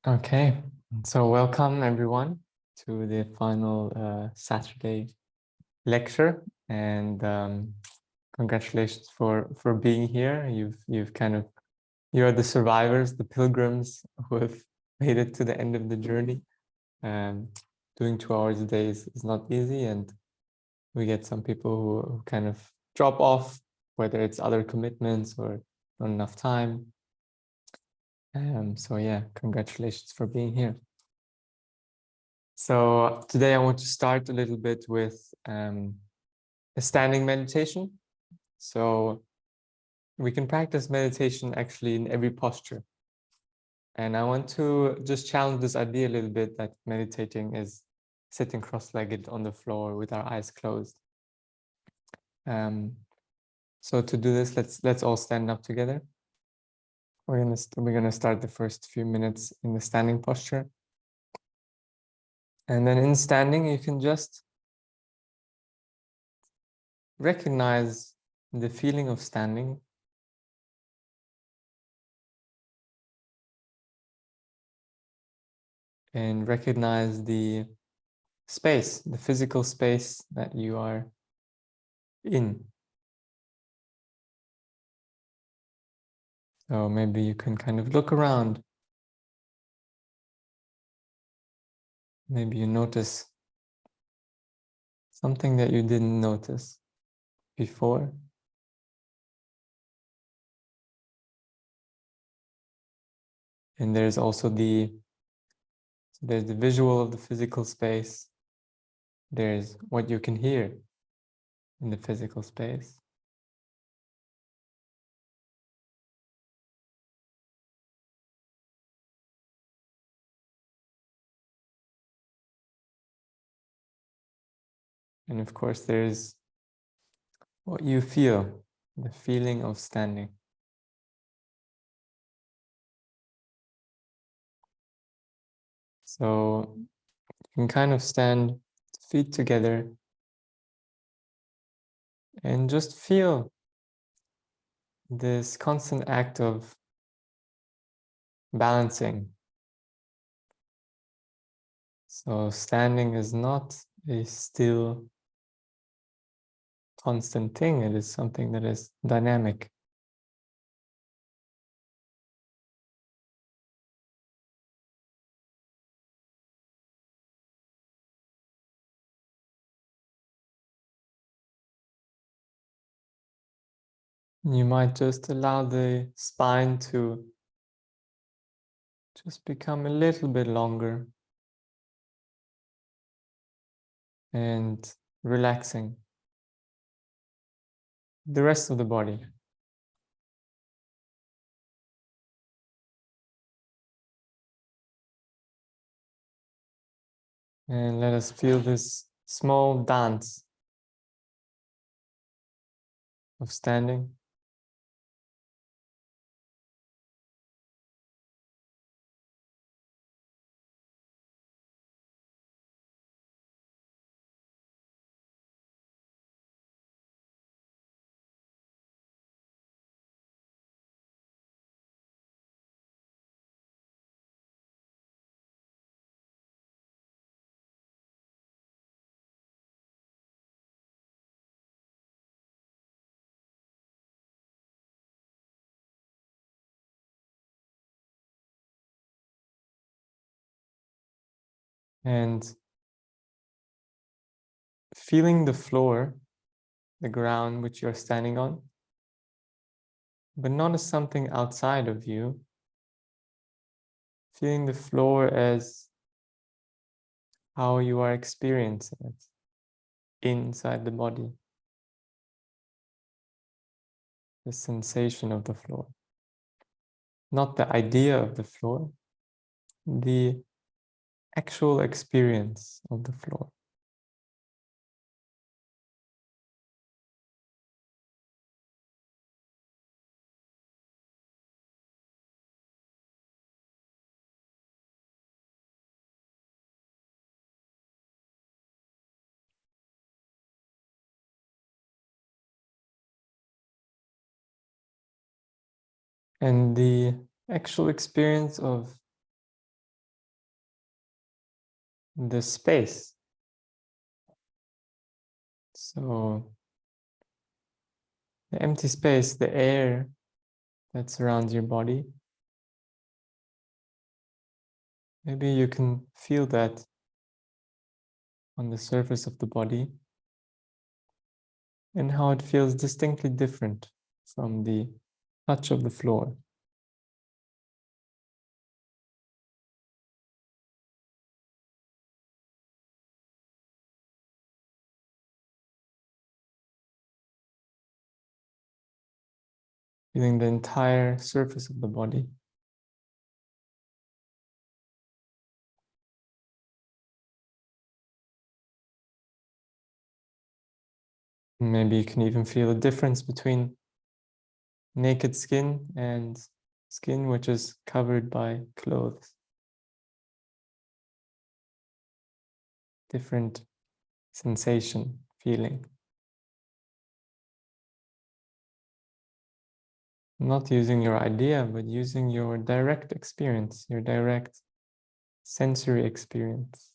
Okay, so welcome everyone to the final Saturday lecture, and congratulations for being here. You've kind of you're the survivors, the pilgrims who have made it to the end of the journey. Um, Doing 2 hours a day is not easy, and we get some people who kind of drop off, whether it's other commitments or not enough time. So yeah, congratulations for being here. So today I want to start a little bit with a standing meditation. So we can practice meditation actually in every posture. And I want to just challenge this idea a little bit that meditating is sitting cross-legged on the floor with our eyes closed. So to do this, let's all stand up together. We're gonna start the first few minutes in the standing posture. And then in standing, you can just recognize the feeling of standing. And recognize the space, the physical space that you are in. So maybe you can kind of look around. Maybe you notice something that you didn't notice before. And there's also there's the visual of the physical space. There's what you can hear in the physical space. And of course, there's what you feel, the feeling of standing. So you can kind of stand feet together and just feel this constant act of balancing. So standing is not a still, constant thing. It is something that is dynamic. You might just allow the spine to just become a little bit longer and relaxing the rest of the body. And let us feel this small dance of standing. And feeling the floor, the ground which you're standing on, but not as something outside of you. Feeling the floor as how you are experiencing it inside the body. The sensation of the floor. Not the idea of the floor, the actual experience of the floor. And the actual experience of the space. So the empty space, the air that surrounds your body, maybe you can feel that on the surface of the body and how it feels distinctly different from the touch of the floor. Feeling the entire surface of the body. Maybe you can even feel a difference between naked skin and skin which is covered by clothes. Different sensation, feeling. Not using your idea, but using your direct experience, your direct sensory experience.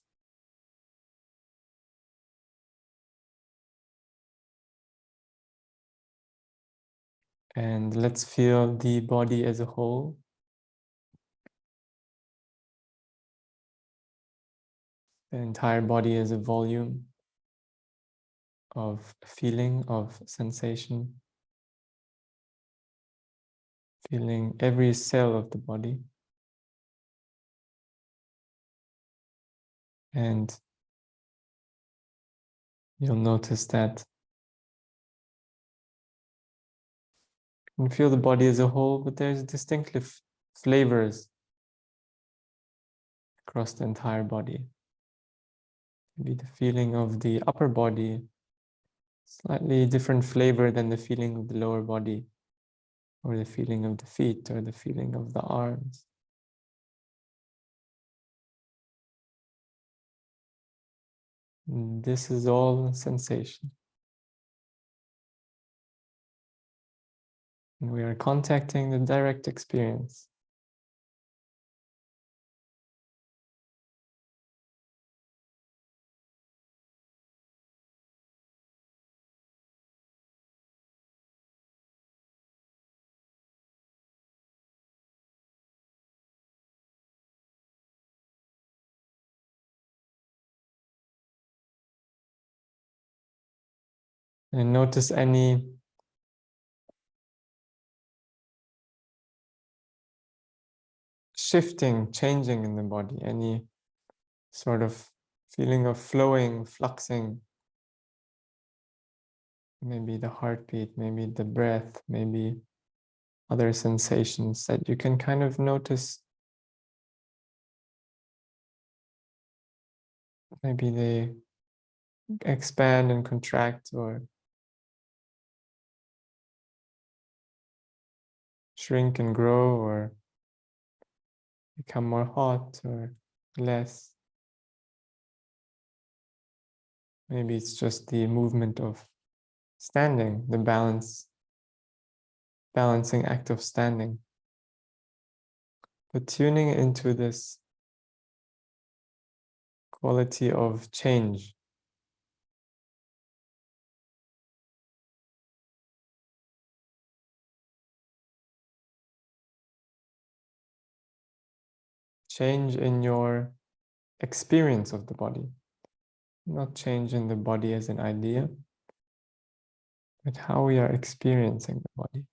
And let's feel the body as a whole. The entire body as a volume of feeling, of sensation. Feeling every cell of the body. And you'll notice that you can feel the body as a whole, but there's distinctive flavors across the entire body. Maybe the feeling of the upper body, slightly different flavor than the feeling of the lower body, or the feeling of the feet, or the feeling of the arms. And this is all sensation. And we are contacting the direct experience. And notice any shifting, changing in the body, any sort of feeling of flowing, fluxing, maybe the heartbeat, maybe the breath, maybe other sensations that you can kind of notice. Maybe they expand and contract, or shrink and grow, or become more hot or less. Maybe it's just the movement of standing, the balancing act of standing. But tuning into this quality of change. Change in your experience of the body. Not change in the body as an idea, but how we are experiencing the body.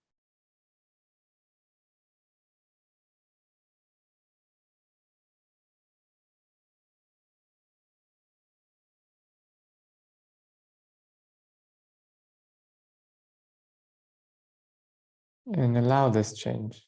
And allow this change.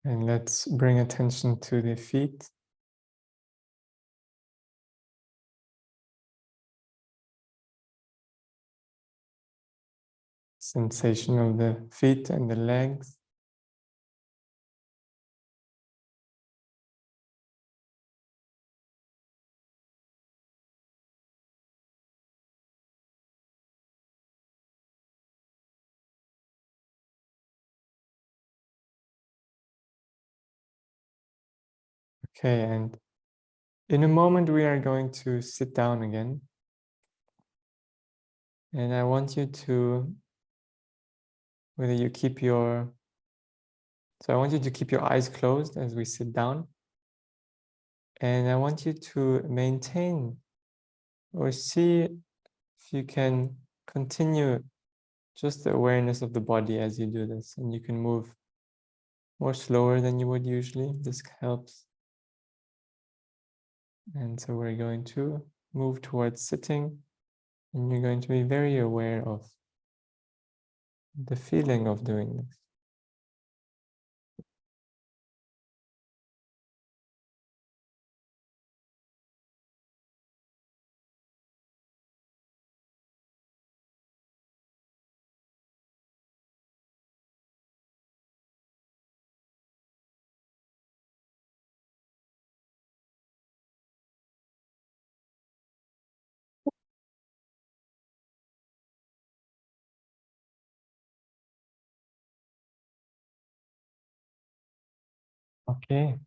And let's bring attention to the feet. Sensation of the feet and the legs. Okay, and in a moment we are going to sit down again. And I want you to, whether you keep your, so I want you to keep your eyes closed as we sit down. And I want you to maintain or see if you can continue just the awareness of the body as you do this. And you can move more slower than you would usually. This helps. And so we're going to move towards sitting. And you're going to be very aware of the feeling of doing this. Okay,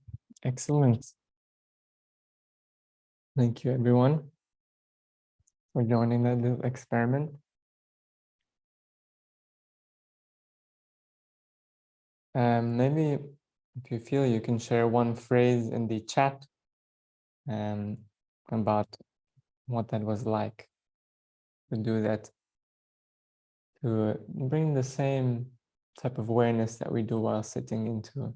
excellent. Thank you, everyone, for joining that little experiment. Maybe if you feel, you can share one phrase in the chat about what that was like to do that, to bring the same type of awareness that we do while sitting into a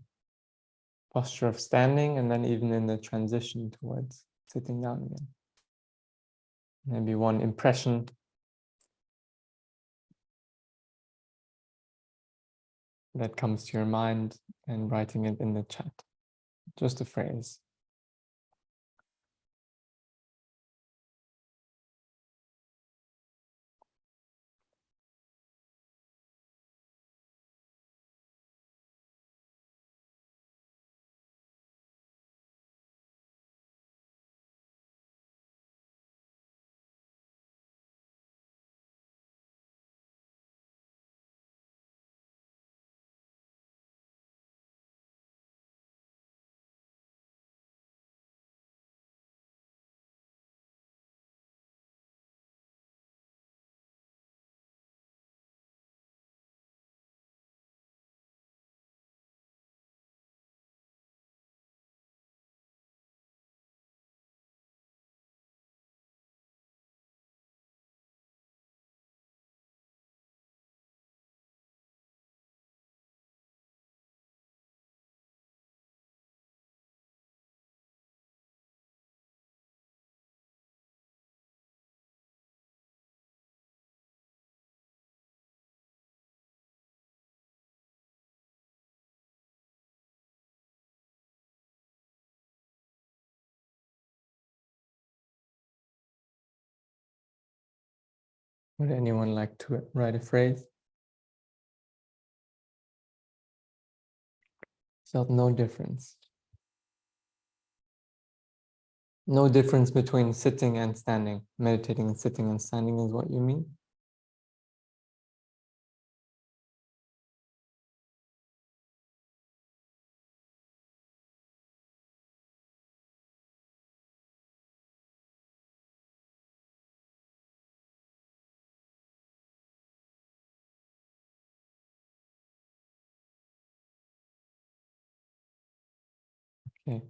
posture of standing, and then even in the transition towards sitting down again. Maybe one impression that comes to your mind and writing it in the chat. Just a phrase. Would anyone like to write a phrase? Felt no difference. No difference between sitting and standing. Meditating and sitting and standing is what you mean? Okay.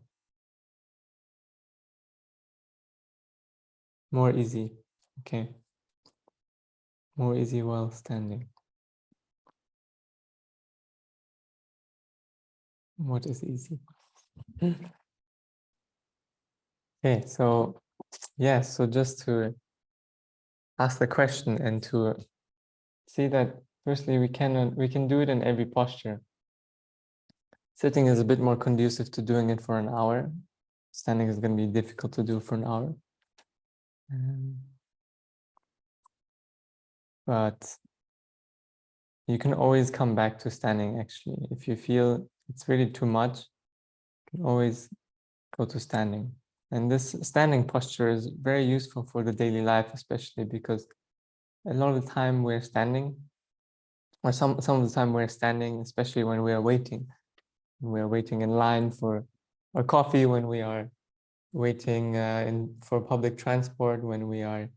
More easy. Okay. More easy while standing. What is easy? Okay, so yes, so just to ask the question and to see that firstly we can do it in every posture. Sitting is a bit more conducive to doing it for an hour. Standing is going to be difficult to do for an hour. But you can always come back to standing, actually. If you feel it's really too much, you can always go to standing. And this standing posture is very useful for the daily life, especially because a lot of the time we're standing, or some of the time we're standing, especially when we are waiting. We're waiting in line for our coffee, when we are waiting for public transport, when we are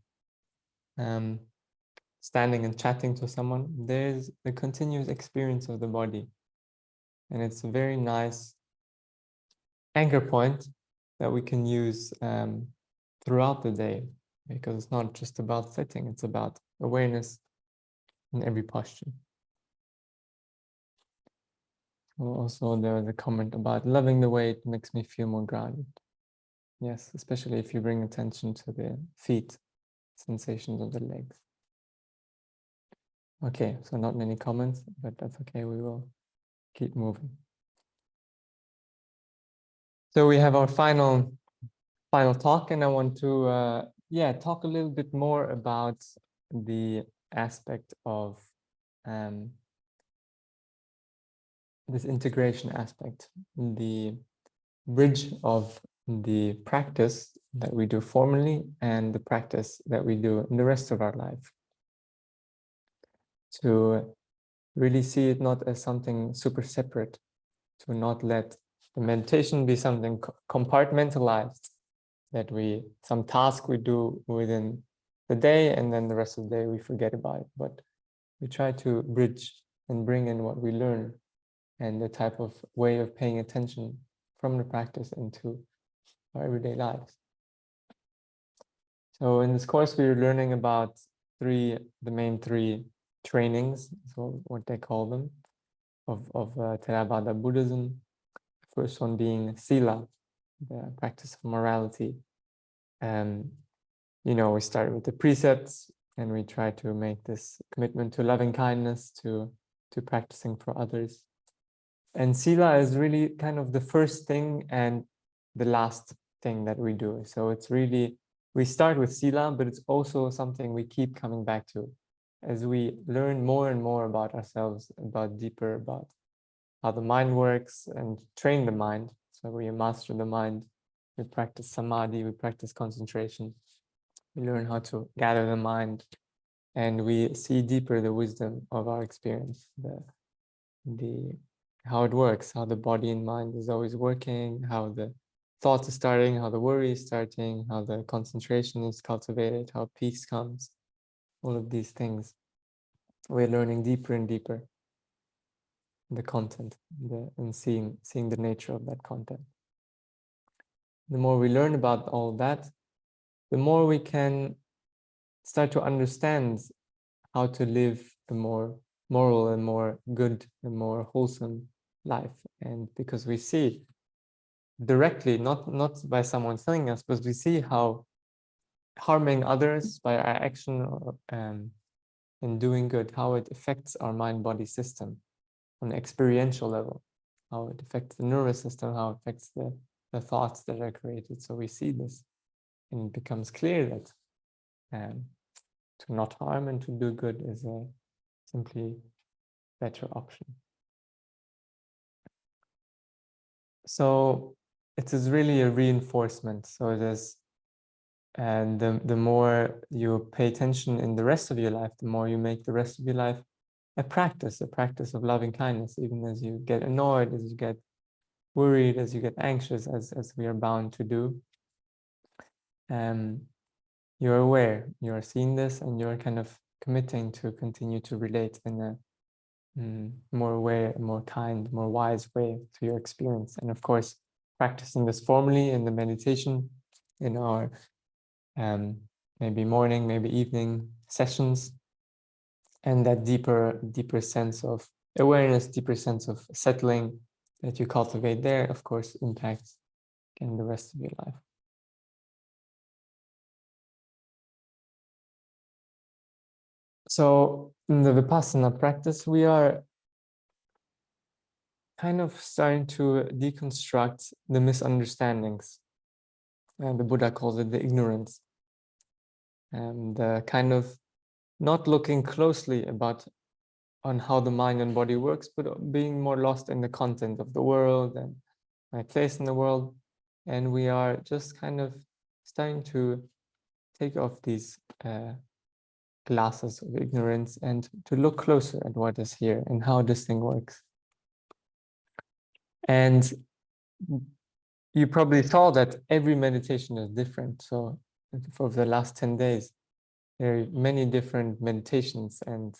standing and chatting to someone. There's the continuous experience of the body. And it's a very nice anchor point that we can use throughout the day, because it's not just about sitting, it's about awareness in every posture. Also, there was a comment about loving the way it makes me feel more grounded. Yes, especially if you bring attention to the feet, sensations of the legs. Okay, so not many comments, but that's okay, we will keep moving. So we have our final talk, and I want to talk a little bit more about the aspect of this integration aspect, the bridge of the practice that we do formally and the practice that we do in the rest of our life, to really see it not as something super separate, to not let the meditation be something compartmentalized, that some task we do within the day and then the rest of the day we forget about it, but we try to bridge and bring in what we learn and the type of way of paying attention from the practice into our everyday lives. So in this course, we're learning about the main three trainings, so what they call them, of Theravada Buddhism. The first one being Sila, the practice of morality. We start with the precepts, and we try to make this commitment to loving kindness, to practicing for others. And Sila is really kind of the first thing and the last thing that we do. So it's really, we start with Sila, but it's also something we keep coming back to as we learn more and more about ourselves, deeper about how the mind works, and train the mind. So we master the mind, we practice samadhi, we practice concentration, we learn how to gather the mind, and we see deeper the wisdom of our experience, how it works, how the body and mind is always working, how the thoughts are starting, how the worry is starting, how the concentration is cultivated, how peace comes. All of these things, we're learning deeper and deeper the content, and seeing the nature of that content. The more we learn about all that, the more we can start to understand how to live a more moral and more good and more wholesome life. And because we see directly, not by someone telling us, but we see how harming others by our action and doing good, how it affects our mind-body system on an experiential level, how it affects the nervous system, how it affects the thoughts that are created. So we see this, and it becomes clear that to not harm and to do good is a simply better option. So it is really a reinforcement. So it is, and the more you pay attention in the rest of your life, the more you make the rest of your life a practice of loving kindness, even as you get annoyed, as you get worried, as you get anxious, as we are bound to do. You're aware, you're seeing this, and you're kind of committing to continue to relate in a more aware, more kind, more wise way to your experience. And of course, practicing this formally in the meditation, in our maybe morning, maybe evening sessions, and that deeper sense of awareness, deeper sense of settling that you cultivate there, of course, impacts in the rest of your life. So in the Vipassana practice, we are kind of starting to deconstruct the misunderstandings. And the Buddha calls it the ignorance. And kind of not looking closely about on how the mind and body works, but being more lost in the content of the world and my place in the world. And we are just kind of starting to take off these glasses of ignorance and to look closer at what is here and how this thing works. And you probably saw that every meditation is different. So for the last 10 days, there are many different meditations and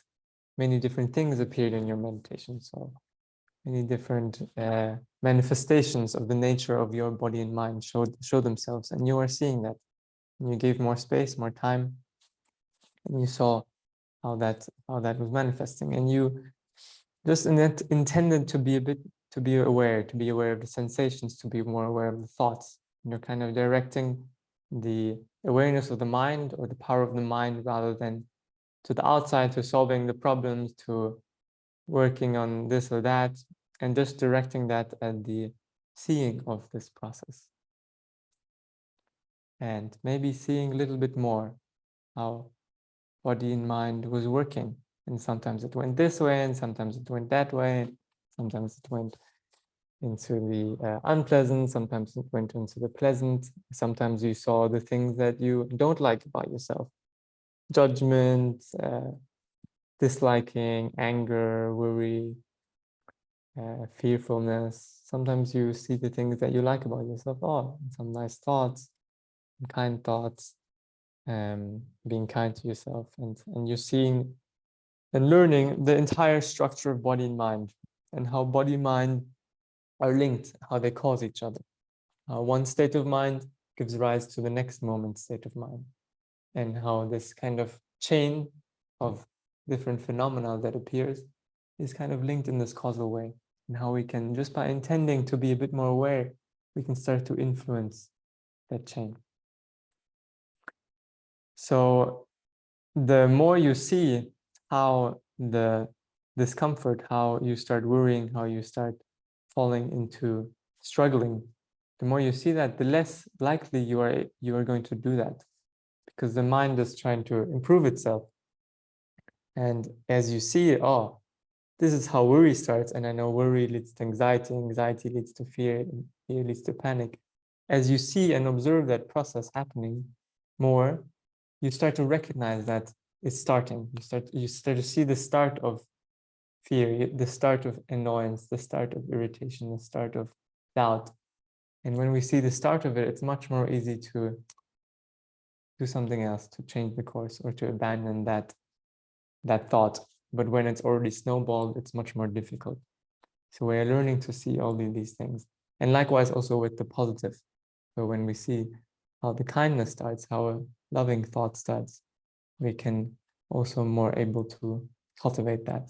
many different things appeared in your meditation. So many different manifestations of the nature of your body and mind show themselves, and you are seeing that. And you gave more space, more time, and you saw how that was manifesting, and you just intended to be aware of the sensations, to be more aware of the thoughts. And you're kind of directing the awareness of the mind or the power of the mind rather than to the outside, to solving the problems, to working on this or that, and just directing that at the seeing of this process. And maybe seeing a little bit more how body and mind was working. And sometimes it went this way, and sometimes it went that way. Sometimes it went into the unpleasant, sometimes it went into the pleasant. Sometimes you saw the things that you don't like about yourself. Judgment, disliking, anger, worry, fearfulness. Sometimes you see the things that you like about yourself. Oh, some nice thoughts, kind thoughts, being kind to yourself, and you're seeing and learning the entire structure of body and mind, and how body and mind are linked, how they cause each other. One state of mind gives rise to the next moment state of mind, and how this kind of chain of different phenomena that appears is kind of linked in this causal way, and how we can, just by intending to be a bit more aware, we can start to influence that chain. So the more you see how the discomfort, how you start worrying, how you start falling into struggling, the more you see that, the less likely you are going to do that, because the mind is trying to improve itself. And as you see, oh, this is how worry starts, and I know worry leads to anxiety, anxiety leads to fear, and fear leads to panic. As you see and observe that process happening more, you start to recognize that it's starting. You start to see the start of fear, the start of annoyance, the start of irritation, the start of doubt. And when we see the start of it, it's much more easy to do something else, to change the course, or to abandon that thought. But when it's already snowballed, it's much more difficult. So we are learning to see all these things. And likewise also with the positive. So when we see how the kindness starts, how a loving thought starts, we can also more able to cultivate that,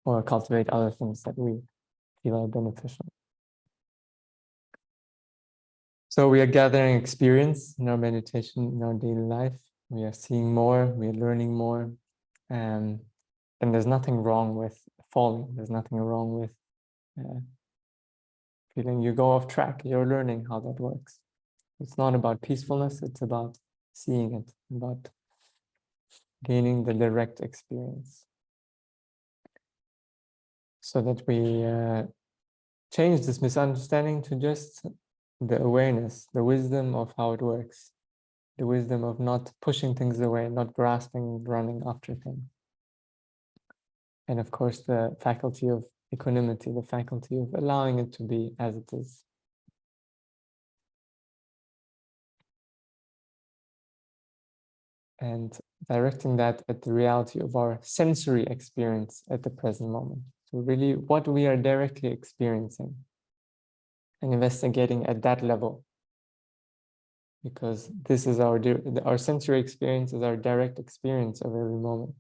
or cultivate other things that we feel are beneficial. So we are gathering experience in our meditation, in our daily life. We are seeing more, we are learning more. And there's nothing wrong with falling. There's nothing wrong with feeling you go off track. You're learning how that works. It's not about peacefulness, it's about seeing it, about gaining the direct experience, so that we change this misunderstanding to just the awareness, the wisdom of how it works, the wisdom of not pushing things away, not grasping, running after things. And of course, the faculty of equanimity, the faculty of allowing it to be as it is. And directing that at the reality of our sensory experience at the present moment. So really what we are directly experiencing, and investigating at that level. Because this is our sensory experience is our direct experience of every moment.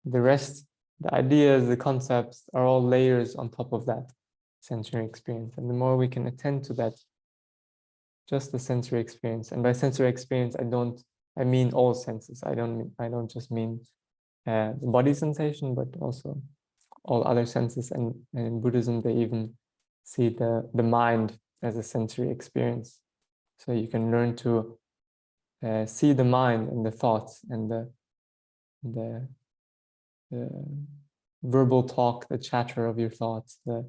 The rest, the ideas, the concepts are all layers on top of that sensory experience. And the more we can attend to that, just the sensory experience. And by sensory experience, I mean all senses. I don't just mean the body sensation, but also all other senses. And in Buddhism, they even see the mind as a sensory experience. So you can learn to see the mind and the thoughts and the the verbal talk, the chatter of your thoughts, the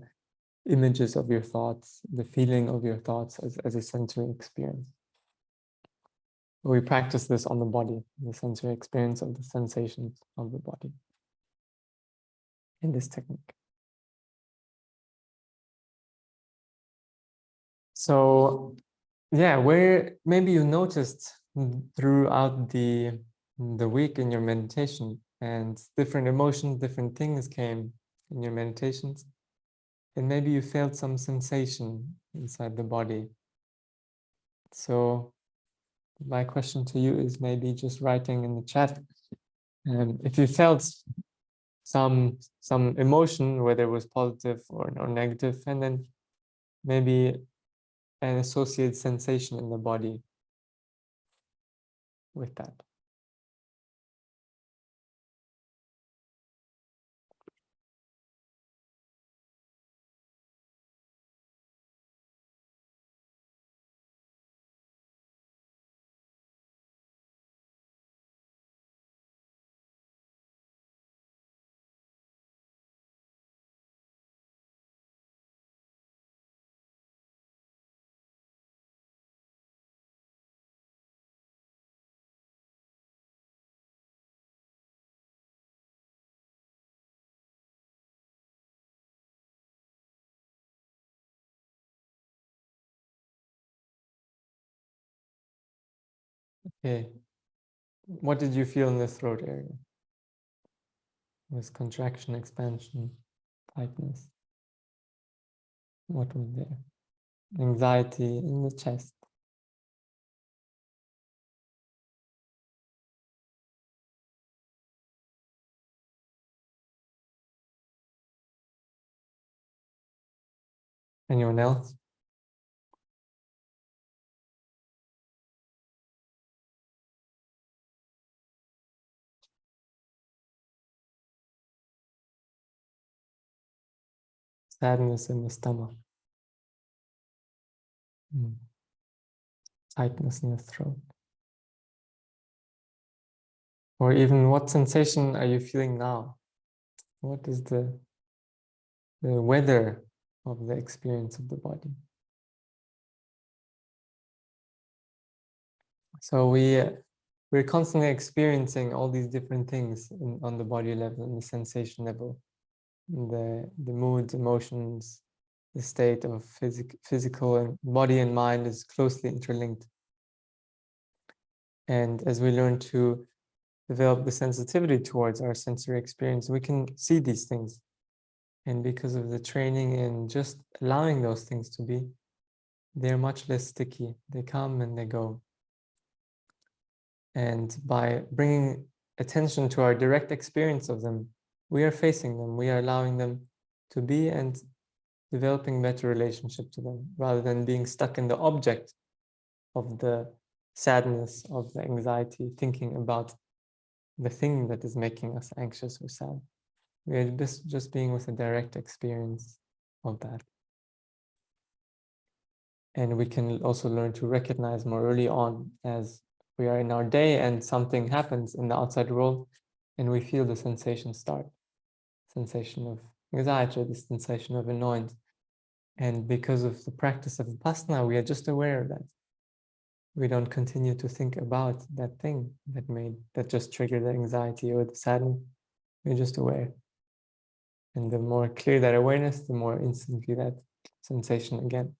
images of your thoughts, the feeling of your thoughts as a sensory experience. We practice this on the body, the sensory experience of the sensations of the body in this technique. So, yeah, where maybe you noticed throughout the week in your meditation, and different emotions, different things came in your meditations, and maybe you felt some sensation inside the body. So my question to you is maybe just writing in the chat, if you felt some emotion, whether it was positive or negative, and then maybe an associated sensation in the body with that. Okay. What did you feel in the throat area? Was contraction, expansion, tightness? What was there? Anxiety in the chest. Anyone else? Sadness in the stomach. Tightness in the throat. Or even what sensation are you feeling now? What is the weather of the experience of the body? So we're constantly experiencing all these different things on the body level, and the sensation level, the moods, emotions, the state of physical and body and mind is closely interlinked. And as we learn to develop the sensitivity towards our sensory experience, we can see these things. And because of the training in just allowing those things to be, they're much less sticky. They come and they go. And by bringing attention to our direct experience of them, we are facing them, we are allowing them to be and developing better relationship to them, rather than being stuck in the object of the sadness, of the anxiety, thinking about the thing that is making us anxious or sad. We are just being with a direct experience of that. And we can also learn to recognize more early on as we are in our day and something happens in the outside world and we feel the sensation start. Sensation of anxiety, the sensation of annoyance. And because of the practice of Vipassana, we are just aware of that. We don't continue to think about that thing that just triggered the anxiety or the sadness. We're just aware. And the more clear that awareness, the more instantly that sensation again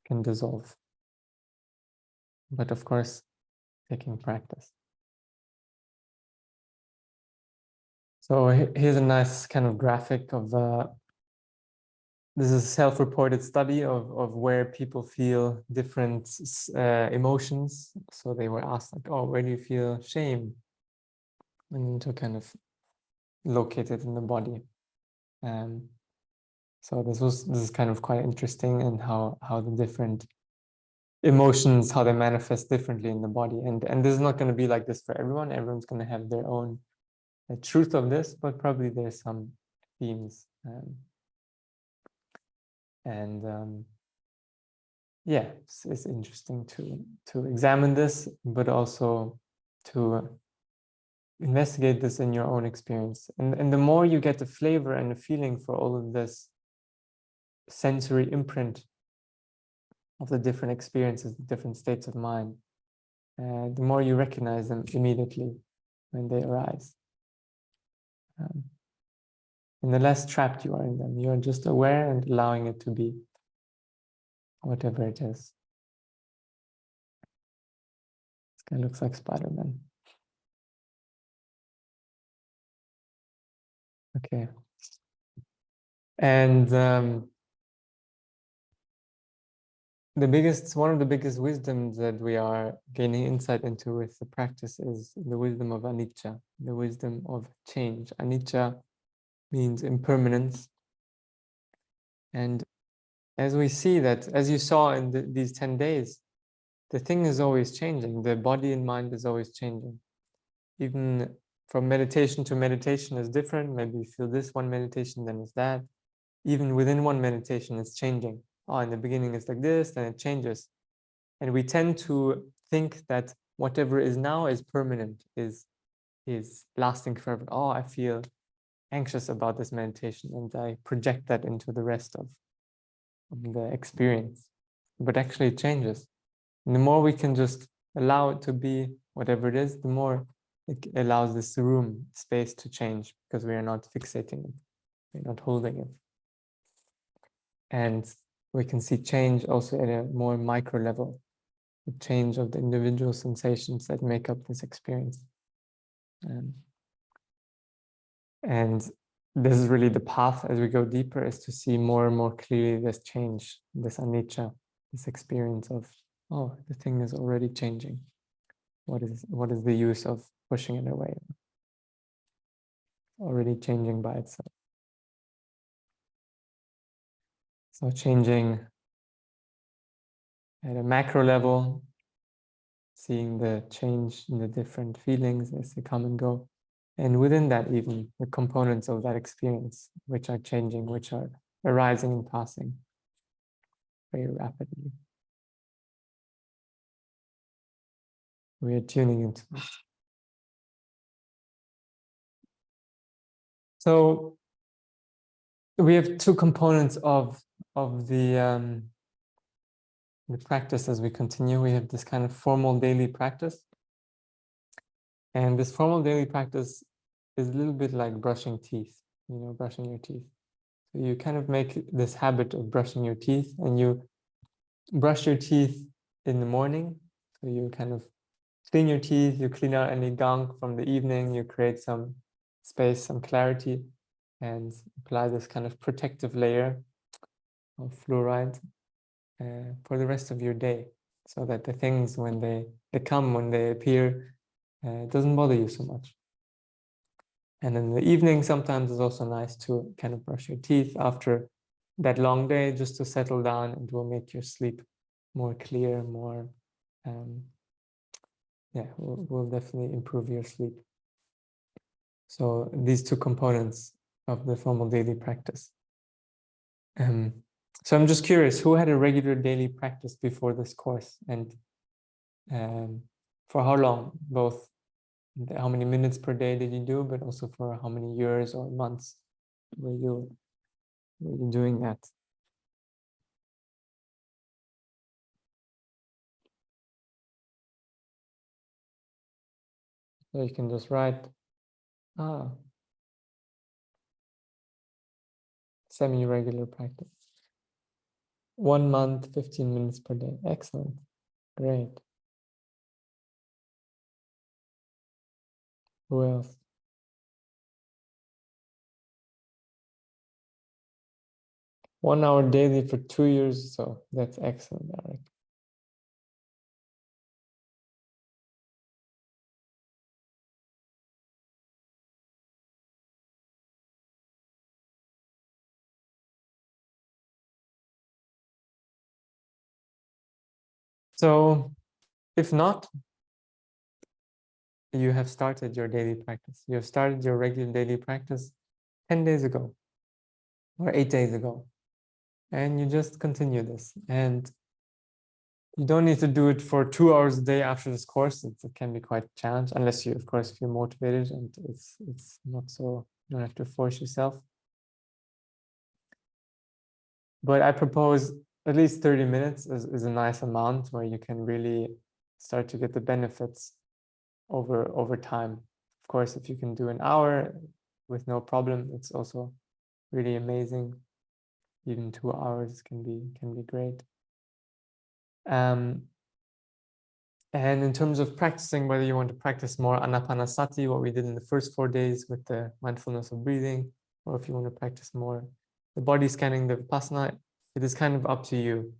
can dissolve. But of course, taking practice. So here's a nice kind of graphic of, this is a self-reported study of where people feel different emotions. So they were asked like, oh, where do you feel shame? And to kind of locate it in the body. So this is kind of quite interesting, and how the different emotions, how they manifest differently in the body. And this is not going to be like this for everyone. Everyone's going to have their own truth of this, but probably there's some themes. Yeah, it's interesting to examine this, but also to investigate this in your own experience. And the more you get the flavor and the feeling for all of this sensory imprint of the different experiences, the different states of mind, the more you recognize them immediately when they arise. And the less trapped you are in them. You're just aware and allowing it to be, whatever it is. This guy looks like Spider-Man. Okay. And one of the biggest wisdoms that we are gaining insight into with the practice is the wisdom of anicca, the wisdom of change. Anicca means impermanence. And as we see that, as you saw in these 10 days, the thing is always changing. The body and mind is always changing. Even from meditation to meditation is different. Maybe you feel this one meditation, then it's that. Even within one meditation, it's changing. Oh, in the beginning it's like this, then it changes. And we tend to think that whatever is now is permanent, is lasting forever. Oh, I feel anxious about this meditation, and I project that into the rest of the experience. But actually it changes. And the more we can just allow it to be whatever it is, the more it allows this room, space to change, because we are not fixating it. We're not holding it. And we can see change also at a more micro level, the change of the individual sensations that make up this experience. And this is really the path as we go deeper, is to see more and more clearly this change, this anicca, this experience of, oh, the thing is already changing. What is the use of pushing it away? Already changing by itself. So changing at a macro level, seeing the change in the different feelings as they come and go. And within that, even the components of that experience, which are changing, which are arising and passing very rapidly. We are tuning into this. So we have two components of the practice as we continue. We have this kind of formal daily practice. And this formal daily practice is a little bit like brushing teeth, brushing your teeth. So you kind of make this habit of brushing your teeth, and you brush your teeth in the morning. So you kind of clean your teeth, you clean out any gunk from the evening, you create some space, some clarity, and apply this kind of protective layer of fluoride for the rest of your day, so that the things, when they appear, it doesn't bother you so much. And in the evening, sometimes it's also nice to kind of brush your teeth after that long day, just to settle down, and will make your sleep more clear, more, will definitely improve your sleep. So these two components of the formal daily practice. So I'm just curious, who had a regular daily practice before this course, and for how long? Both, how many minutes per day did you do, but also for how many years or months were you doing that? So you can just write, semi-regular practice. 1 month, 15 minutes per day. Excellent. Great. Who else? 1 hour daily for 2 years. So that's excellent, Eric. So if not, you have started your daily practice. You have started your regular daily practice 10 days ago or 8 days ago. And you just continue this. And You don't need to do it for 2 hours a day after this course. It can be quite a challenge, unless you, of course, feel motivated and it's not so, you don't have to force yourself. But I propose at least 30 minutes is a nice amount where you can really start to get the benefits over time. Of course, if you can do an hour with no problem, it's also really amazing. Even 2 hours can be great. And in terms of practicing, whether you want to practice more anapanasati, what we did in the first 4 days with the mindfulness of breathing, or if you want to practice more the body scanning, the Vipassana, it is kind of up to you.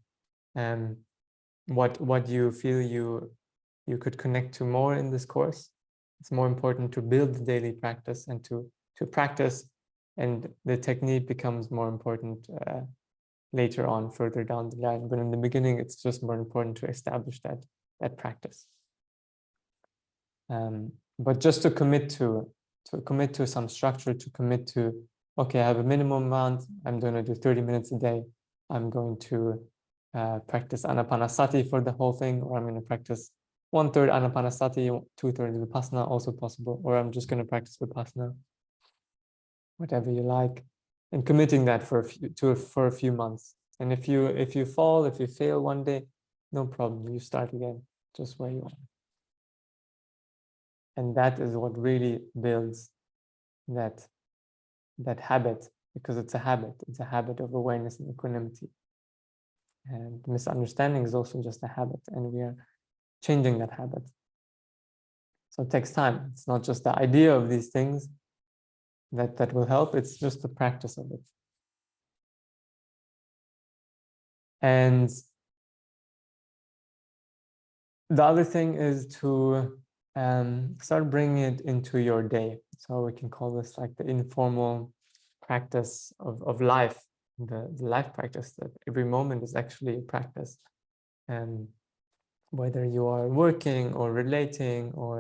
What you feel you could connect to more in this course. It's more important to build the daily practice and to practice, and the technique becomes more important later on, further down the line. But in the beginning, it's just more important to establish that practice. But just to commit to some structure, to commit to, okay, I have a minimum amount. I'm going to do 30 minutes a day. I'm going to practice anapanasati for the whole thing, or I'm going to practice 1/3 anapanasati, 2/3 vipassana, also possible, or I'm just going to practice vipassana, whatever you like, and committing that for a few months. And if you fail one day, no problem, you start again, just where you are. And that is what really builds that habit, because it's a habit. It's a habit of awareness and equanimity. And misunderstanding is also just a habit, and we are changing that habit. So it takes time. It's not just the idea of these things that will help, it's just the practice of it. And the other thing is to start bringing it into your day. So we can call this like the informal practice of life, the life practice, that every moment is actually a practice. And whether you are working or relating or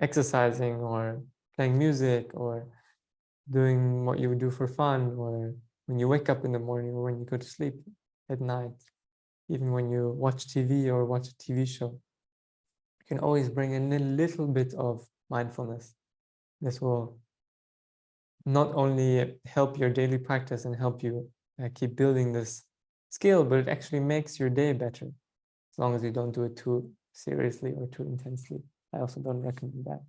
exercising or playing music or doing what you would do for fun, or when you wake up in the morning, or when you go to sleep at night, even when you watch TV or watch a TV show, you can always bring in a little bit of mindfulness. This will not only help your daily practice and help you keep building this skill, but it actually makes your day better, as long as you don't do it too seriously or too intensely. I also don't recommend that.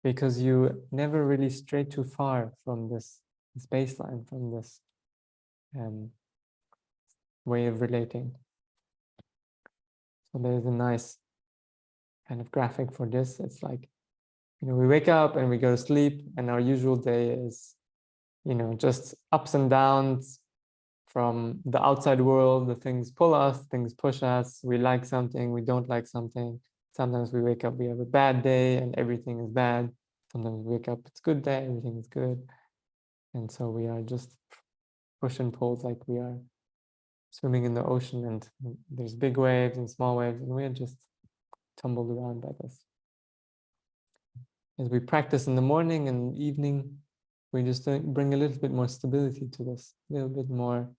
Because you never really stray too far from this baseline, from this way of relating. So there's a nice kind of graphic for this. It's like, we wake up and we go to sleep, and our usual day is, just ups and downs from the outside world. The things pull us, things push us. We like something, we don't like something. Sometimes we wake up, we have a bad day and everything is bad. Sometimes we wake up, it's a good day, everything is good. And so we are just push and pulls, like we are swimming in the ocean, and there's big waves and small waves, and we're just tumbled around by this. As we practice in the morning and evening, we just bring a little bit more stability to this, a little bit more,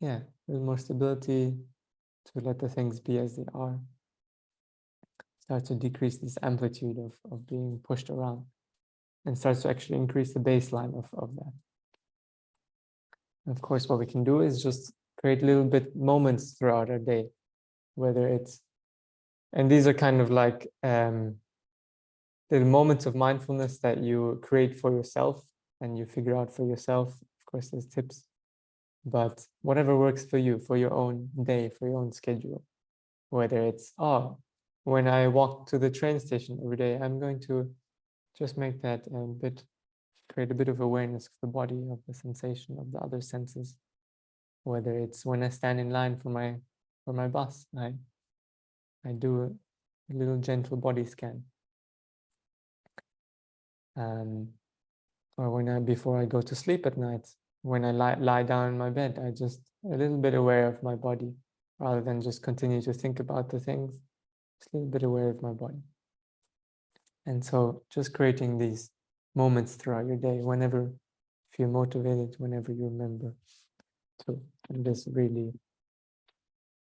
a little more stability to let the things be as they are. Start to decrease this amplitude of being pushed around, and starts to actually increase the baseline of that. And of course, what we can do is just create little bit moments throughout our day, whether it's, and these are kind of like the moments of mindfulness that you create for yourself and you figure out for yourself. Of course, there's tips, but whatever works for you, for your own day, for your own schedule. Whether it's, when I walk to the train station every day, I'm going to just make that create a bit of awareness of the body, of the sensation, of the other senses. Whether it's when I stand in line for my bus, I do a little gentle body scan. Or before I go to sleep at night, when I lie down in my bed, I just a little bit aware of my body, rather than just continue to think about the things, just a little bit aware of my body. And so just creating these moments throughout your day, whenever you feel motivated, whenever you remember to. And this really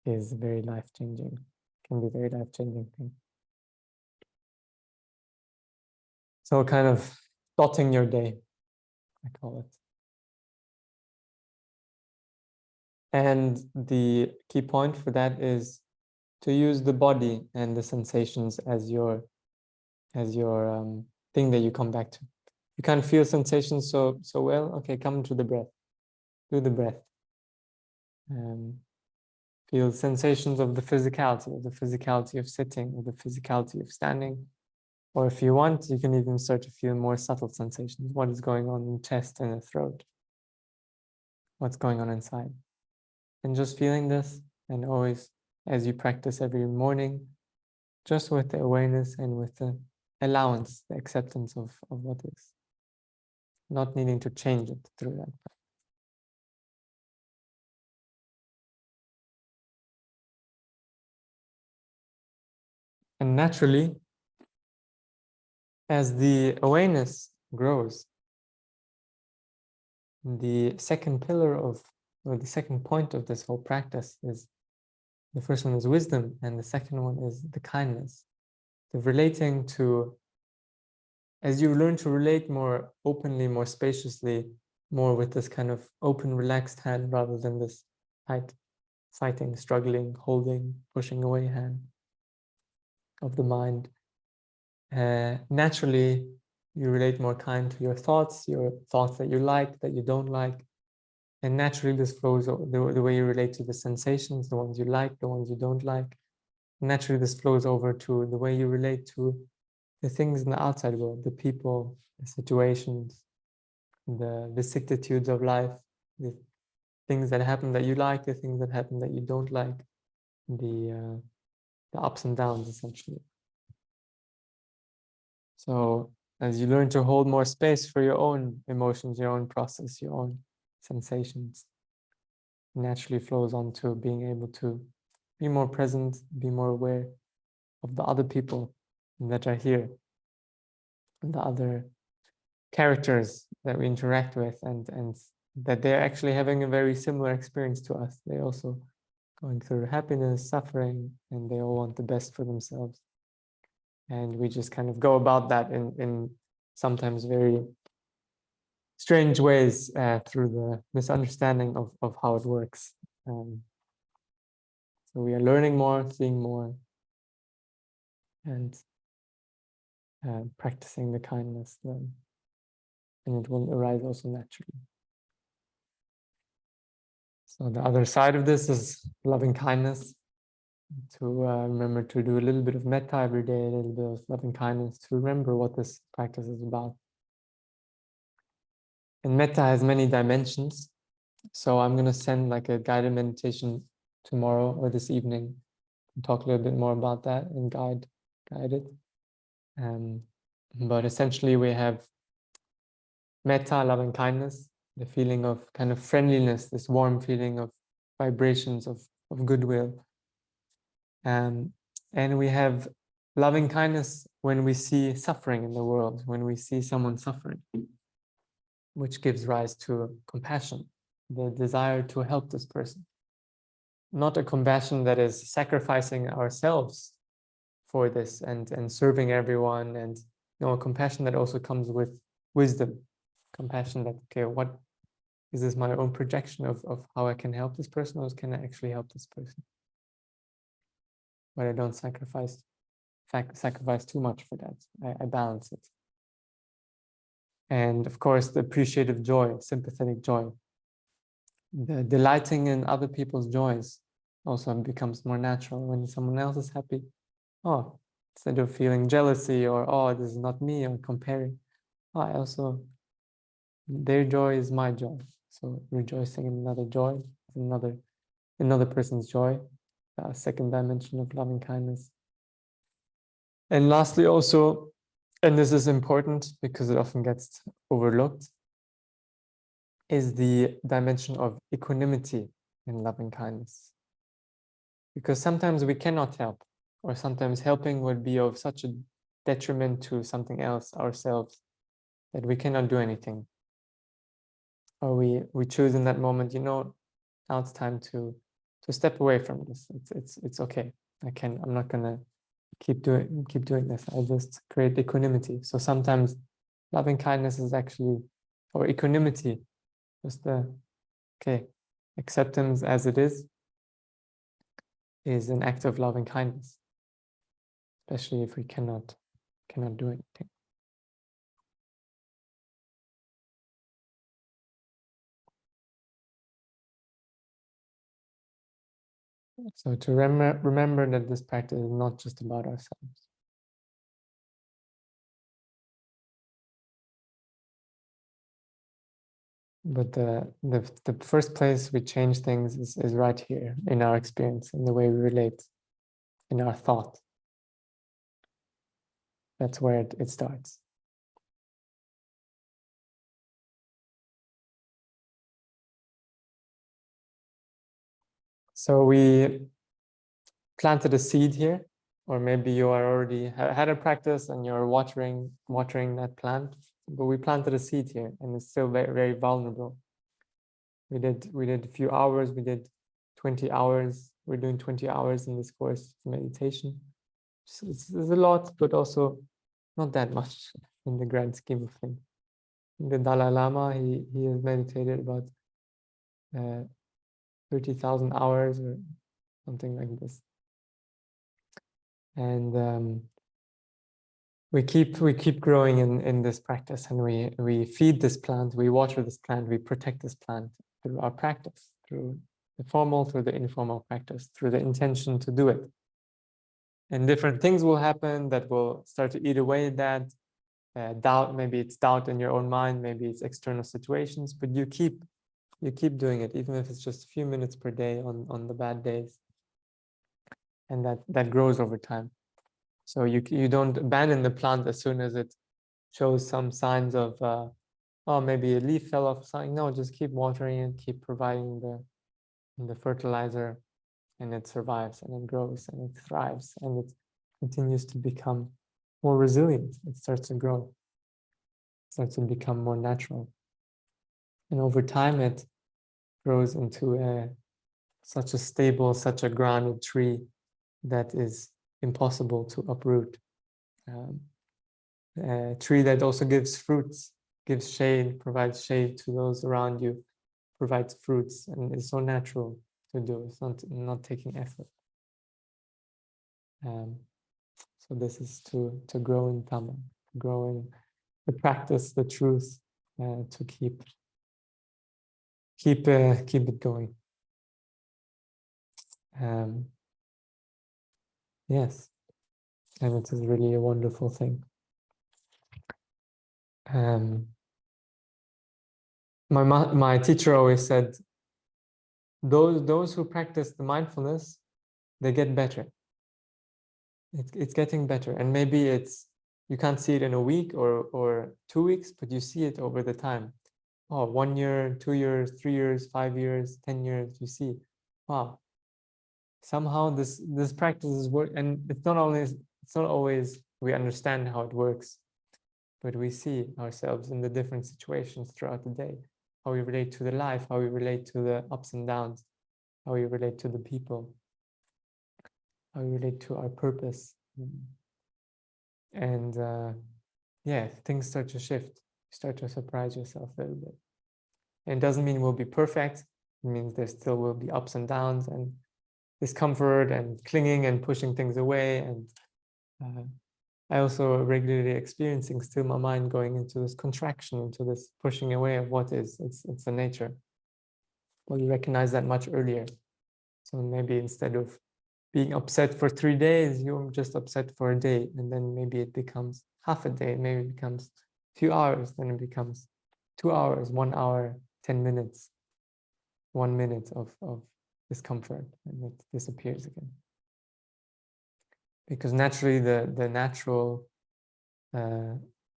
is very life-changing, can be a very life-changing thing. So kind of dotting your day, I call it. And the key point for that is to use the body and the sensations as your thing that you come back to. You can't feel sensations so well. Okay, come to the breath. Do the breath. Feel sensations of the physicality of sitting, of the physicality of standing. Or if you want, you can even start to feel more subtle sensations. What is going on in the chest and the throat? What's going on inside? And just feeling this, and always, as you practice every morning, just with the awareness and with the allowance, the acceptance of what is. Not needing to change it through that. And naturally, as the awareness grows, the second pillar of, or the second point of this whole practice is, the first one is wisdom, and the second one is the kindness. The relating to, as you learn to relate more openly, more spaciously, more with this kind of open, relaxed hand rather than this tight, fighting, struggling, holding, pushing away hand of the mind. Naturally, you relate more kind to your thoughts that you like, that you don't like. And naturally, this flows, the way you relate to the sensations, the ones you like, the ones you don't like. Naturally, this flows over to the way you relate to the things in the outside world, the people, the situations, the vicissitudes of life, the things that happen that you like, the things that happen that you don't like, the ups and downs, essentially. So as you learn to hold more space for your own emotions, your own process, your own sensations, naturally flows on to being able to be more present, be more aware of the other people that are here, and the other characters that we interact with, and that they're actually having a very similar experience to us. They're also going through happiness, suffering, and they all want the best for themselves. And we just kind of go about that in sometimes very strange ways through the misunderstanding of how it works. So we are learning more, seeing more, and practicing the kindness then. And it will arise also naturally. So the other side of this is loving kindness. To remember to do a little bit of metta every day, a little bit of loving kindness, to remember what this practice is about. And metta has many dimensions. So I'm going to send like a guided meditation tomorrow or this evening and talk a little bit more about that and guide it. But essentially we have metta, loving kindness, the feeling of kind of friendliness, this warm feeling of vibrations of goodwill. And we have loving kindness when we see suffering in the world, when we see someone suffering, which gives rise to compassion, the desire to help this person. Not a compassion that is sacrificing ourselves for this and serving everyone, and a compassion that also comes with wisdom. Compassion that, okay, what is this, my own projection of how I can help this person, or can I actually help this person? But I don't sacrifice too much for that. I balance it. And of course, the appreciative joy, sympathetic joy, the delighting in other people's joys also becomes more natural. When someone else is happy, oh, instead of feeling jealousy or, oh, this is not me, or comparing, oh, I also, their joy is my joy. So rejoicing in another joy, another person's joy, second dimension of loving kindness. And lastly, also, and this is important because it often gets overlooked, is the dimension of equanimity in loving kindness. Because sometimes we cannot help, or sometimes helping would be of such a detriment to something else, ourselves, that we cannot do anything. Or we choose in that moment, Now it's time to step away from this. It's okay. I'm not gonna keep doing this. I'll just create equanimity. So sometimes loving kindness is actually, or equanimity, just the okay, acceptance as it is an act of loving kindness, especially if we cannot do anything. So to remember that this practice is not just about ourselves. But the first place we change things is right here in our experience, in the way we relate, in our thought. That's where it starts. So we planted a seed here, or maybe you are already had a practice and you're watering that plant. But we planted a seed here, and it's still very, very vulnerable. We did a few hours. We did 20 hours. We're doing 20 hours in this course of meditation. So it's a lot, but also not that much in the grand scheme of things. The Dalai Lama, he has meditated about 30,000 hours or something like this. And we keep growing in this practice, and we feed this plant, we water this plant, we protect this plant through our practice, through the formal, through the informal practice, through the intention to do it. And different things will happen that will start to eat away at that. Doubt, maybe it's doubt in your own mind, maybe it's external situations, but you keep doing it, even if it's just a few minutes per day on the bad days. And that grows over time. So you don't abandon the plant as soon as it shows some signs of, oh, maybe a leaf fell off something. No, just keep watering it, keep providing the fertilizer, and it survives, and it grows, and it thrives, and it continues to become more resilient. It starts to grow. It starts to become more natural. And over time, it grows into such a stable, such a grounded tree that is impossible to uproot. A tree that also gives fruits, gives shade, provides shade to those around you, provides fruits, and it's so natural to do. It's not taking effort. So this is to grow in Dhamma, grow in the practice, the truth, to keep it going. Yes, and it is really a wonderful thing. My teacher always said, those who practice the mindfulness, they get better. It's getting better, and maybe you can't see it in a week or 2 weeks, but you see it over the time. Oh, 1 year, 2 years, 3 years, 5 years, 10 years. You see, wow, somehow this practice is work, and it's not always we understand how it works, but we see ourselves in the different situations throughout the day, how we relate to the life, how we relate to the ups and downs, how we relate to the people, how we relate to our purpose. And yeah, things start to shift. You start to surprise yourself a little bit. And it doesn't mean we'll be perfect. It means there still will be ups and downs and discomfort and clinging and pushing things away. And I also regularly experiencing still my mind going into this contraction, into this pushing away of what is. It's the nature. Well, you recognize that much earlier. So maybe instead of being upset for 3 days, you're just upset for a day, and then maybe it becomes half a day, maybe it becomes a few hours, then it becomes 2 hours, 1 hour, 10 minutes, 1 minute of discomfort, and it disappears again. Because naturally, the natural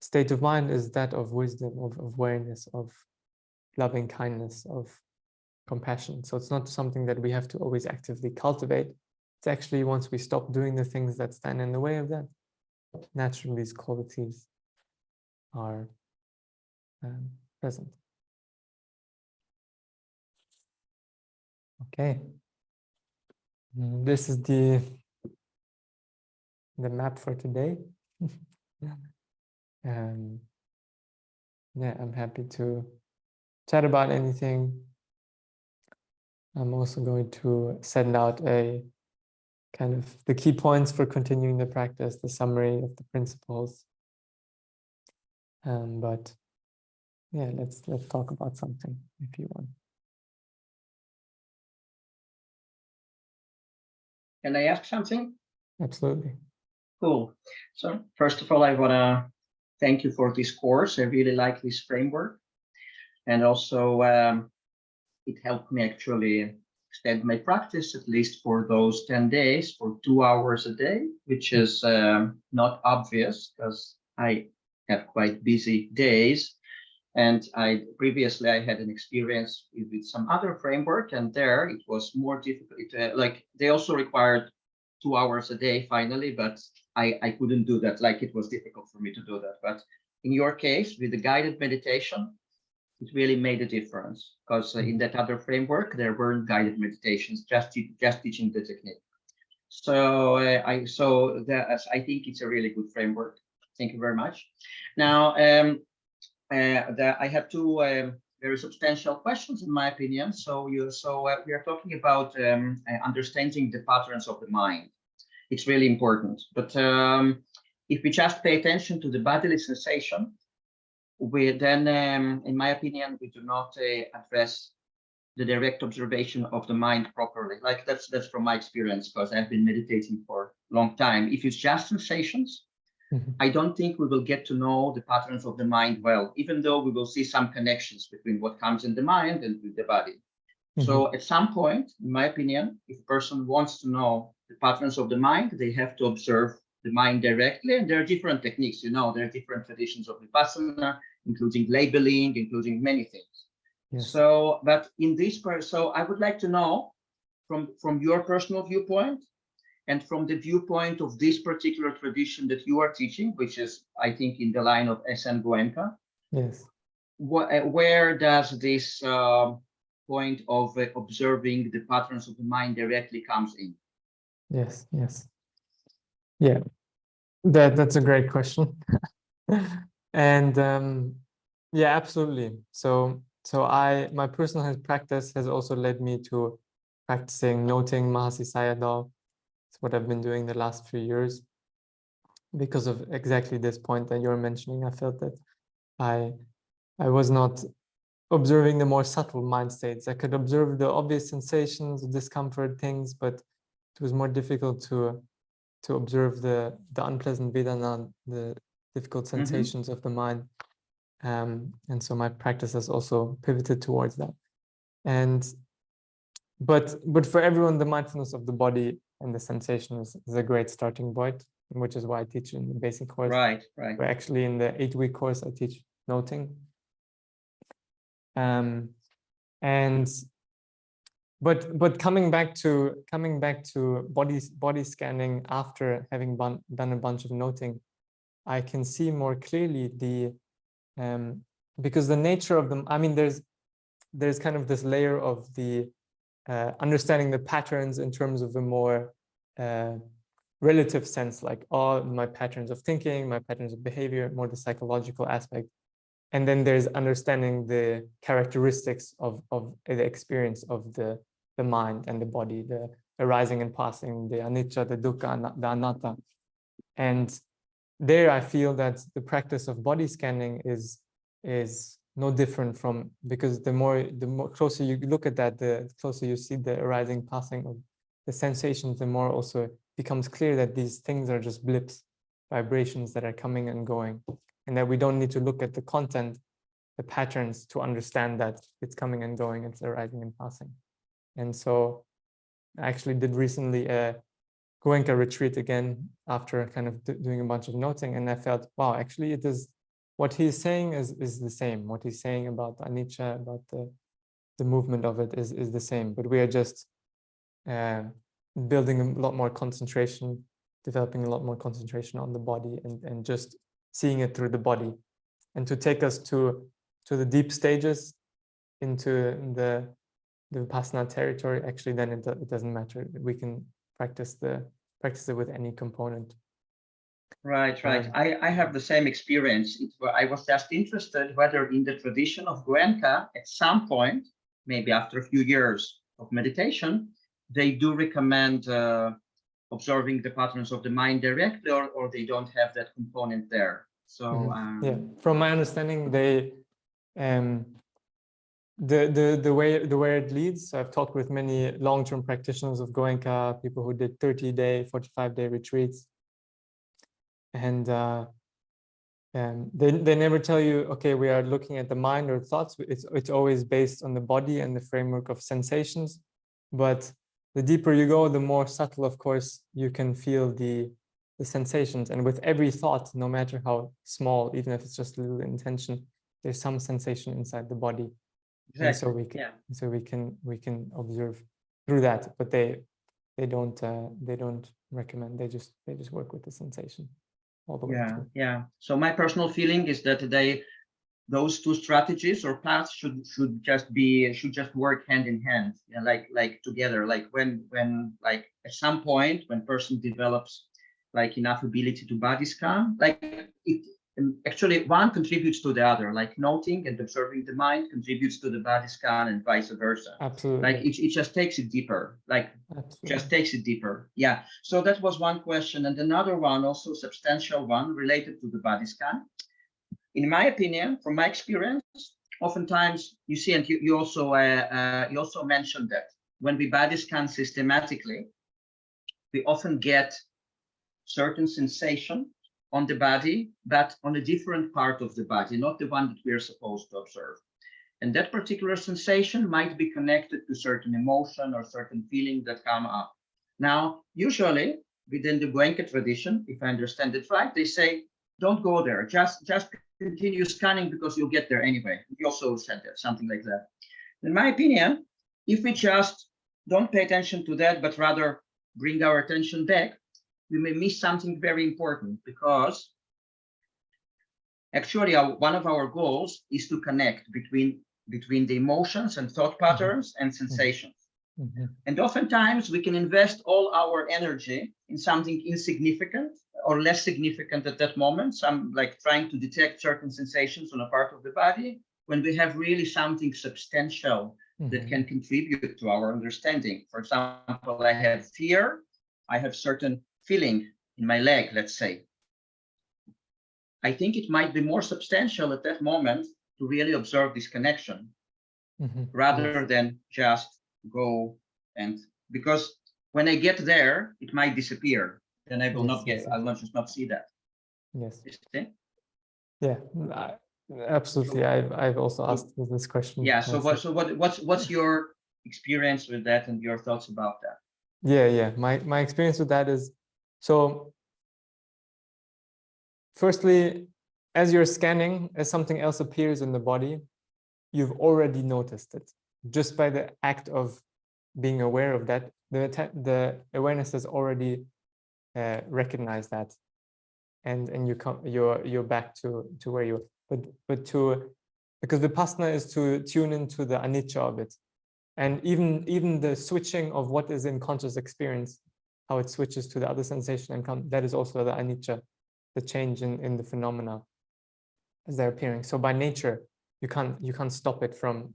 state of mind is that of wisdom, of awareness, of loving kindness, of compassion. So it's not something that we have to always actively cultivate. It's actually once we stop doing the things that stand in the way of that, naturally these qualities are present. Okay. This is the map for today. Yeah, I'm happy to chat about anything. I'm also going to send out a kind of the key points for continuing the practice, the summary of the principles. But yeah, let's talk about something if you want. Can I ask something? Absolutely. Cool. So first of all, I want to thank you for this course. I really like this framework. And also it helped me actually extend my practice, at least for those 10 days, for 2 hours a day, which is not obvious because I have quite busy days. And previously I had an experience with some other framework, and there it was more difficult. Like they also required 2 hours a day finally, but I couldn't do that. Like it was difficult for me to do that. But in your case, with the guided meditation, it really made a difference, because in that other framework there weren't guided meditations, just teaching the technique. So I think it's a really good framework. Thank you very much. Now I have two very substantial questions in my opinion. So we are talking about understanding the patterns of the mind. It's really important. But if we just pay attention to the bodily sensation, then, in my opinion, we do not address the direct observation of the mind properly. Like that's from my experience, because I've been meditating for a long time. If it's just sensations, I don't think we will get to know the patterns of the mind well, even though we will see some connections between what comes in the mind and with the body. So at some point, in my opinion, if a person wants to know the patterns of the mind, they have to observe the mind directly. And there are different techniques, there are different traditions of Vipassana, including labeling, including many things. Yes. So, but in this part, so I would like to know from your personal viewpoint and from the viewpoint of this particular tradition that you are teaching, which is, I think, in the line of S.N. Goenka. Yes. Where does this point of observing the patterns of the mind directly comes in? Yes. Yeah, that's a great question. And yeah, absolutely. So my personal practice has also led me to practicing noting Mahasi Sayadaw. It's what I've been doing the last few years. Because of exactly this point that you're mentioning, I felt that I was not observing the more subtle mind states. I could observe the obvious sensations, discomfort, things, but it was more difficult to observe the unpleasant Vedana, the difficult sensations of the mind. And so my practice has also pivoted towards that. And but for everyone, the mindfulness of the body and the sensation is a great starting point, which is why I teach in the basic course. Right. But actually in the 8-week course, I teach noting. But coming back to body scanning after having done a bunch of noting, I can see more clearly because the nature of them. I mean, there's kind of this layer of the understanding the patterns in terms of a more relative sense, like all my patterns of thinking, my patterns of behavior, more the psychological aspect. And then there's understanding the characteristics of the experience of the mind and the body, the arising and passing, the anicca, the dukkha, the anatta. And there I feel that the practice of body scanning is no different from, because the more closer you look at that, the closer you see the arising, passing of the sensations, the more also becomes clear that these things are just blips, vibrations that are coming and going, and that we don't need to look at the content, the patterns, to understand that it's coming and going, it's arising and passing. And so I actually did recently a Goenka retreat again after kind of doing a bunch of noting, and I felt, wow, actually it is, what he's saying is the same. What he's saying about anicca, about the movement of it is the same, but we are just building a lot more concentration, developing a lot more concentration on the body, and just seeing it through the body. And to take us to the deep stages, into the Vipassana territory, actually then it doesn't matter. We can practice it with any component. Right. I have the same experience. I was just interested whether in the tradition of Goenka, at some point, maybe after a few years of meditation, they do recommend observing the patterns of the mind directly, or they don't have that component there. So yeah, from my understanding, they the way it leads. So I've talked with many long-term practitioners of Goenka, people who did 30-day, 45-day retreats, and they never tell you, okay, we are looking at the mind or thoughts. It's always based on the body and the framework of sensations. But the deeper you go, the more subtle, of course, you can feel the sensations. And with every thought, no matter how small, even if it's just a little intention, there's some sensation inside the body. exactly. And so we can observe through that. But they don't recommend. They just work with the sensation all the way through. Yeah. So my personal feeling is that those two strategies or paths should just work hand in hand, like together. Like when like at some point when person develops like enough ability to body scan, like it actually one contributes to the other. Like noting and observing the mind contributes to the body scan and vice versa. Absolutely. Like it just takes it deeper. Like Absolutely. just takes it deeper. Yeah. So that was one question, and another one, also substantial one, related to the body scan. In my opinion, from my experience, oftentimes you see, and you also mentioned that when we body scan systematically, we often get certain sensation on the body, but on a different part of the body, not the one that we are supposed to observe. And that particular sensation might be connected to certain emotion or certain feeling that come up. Now, usually within the Goenka tradition, if I understand it right, they say, don't go there, just continue scanning because you'll get there anyway. You also said that, something like that. In my opinion, if we just don't pay attention to that, but rather bring our attention back, we may miss something very important, because actually one of our goals is to connect between the emotions and thought patterns and sensations. And oftentimes we can invest all our energy in something insignificant or less significant at that moment, some like trying to detect certain sensations on a part of the body, when we have really something substantial that can contribute to our understanding. For example, I have fear, I have certain feeling in my leg, let's say. I think it might be more substantial at that moment to really observe this connection rather than just go, and because when I get there, it might disappear. Then I will not get, I will just not see that. Yes. You see? Yeah, absolutely. I've also asked this question. Yeah. So what's your experience with that and your thoughts about that? Yeah. My experience with that is, so firstly, as you're scanning, as something else appears in the body, you've already noticed it. Just by the act of being aware of that, the awareness has already recognized that, and you're back to where you were. But because Vipassana is to tune into the anicca of it, and even the switching of what is in conscious experience, how it switches to the other sensation and that is also the anicca, the change in the phenomena as they're appearing. So by nature, you can't stop it from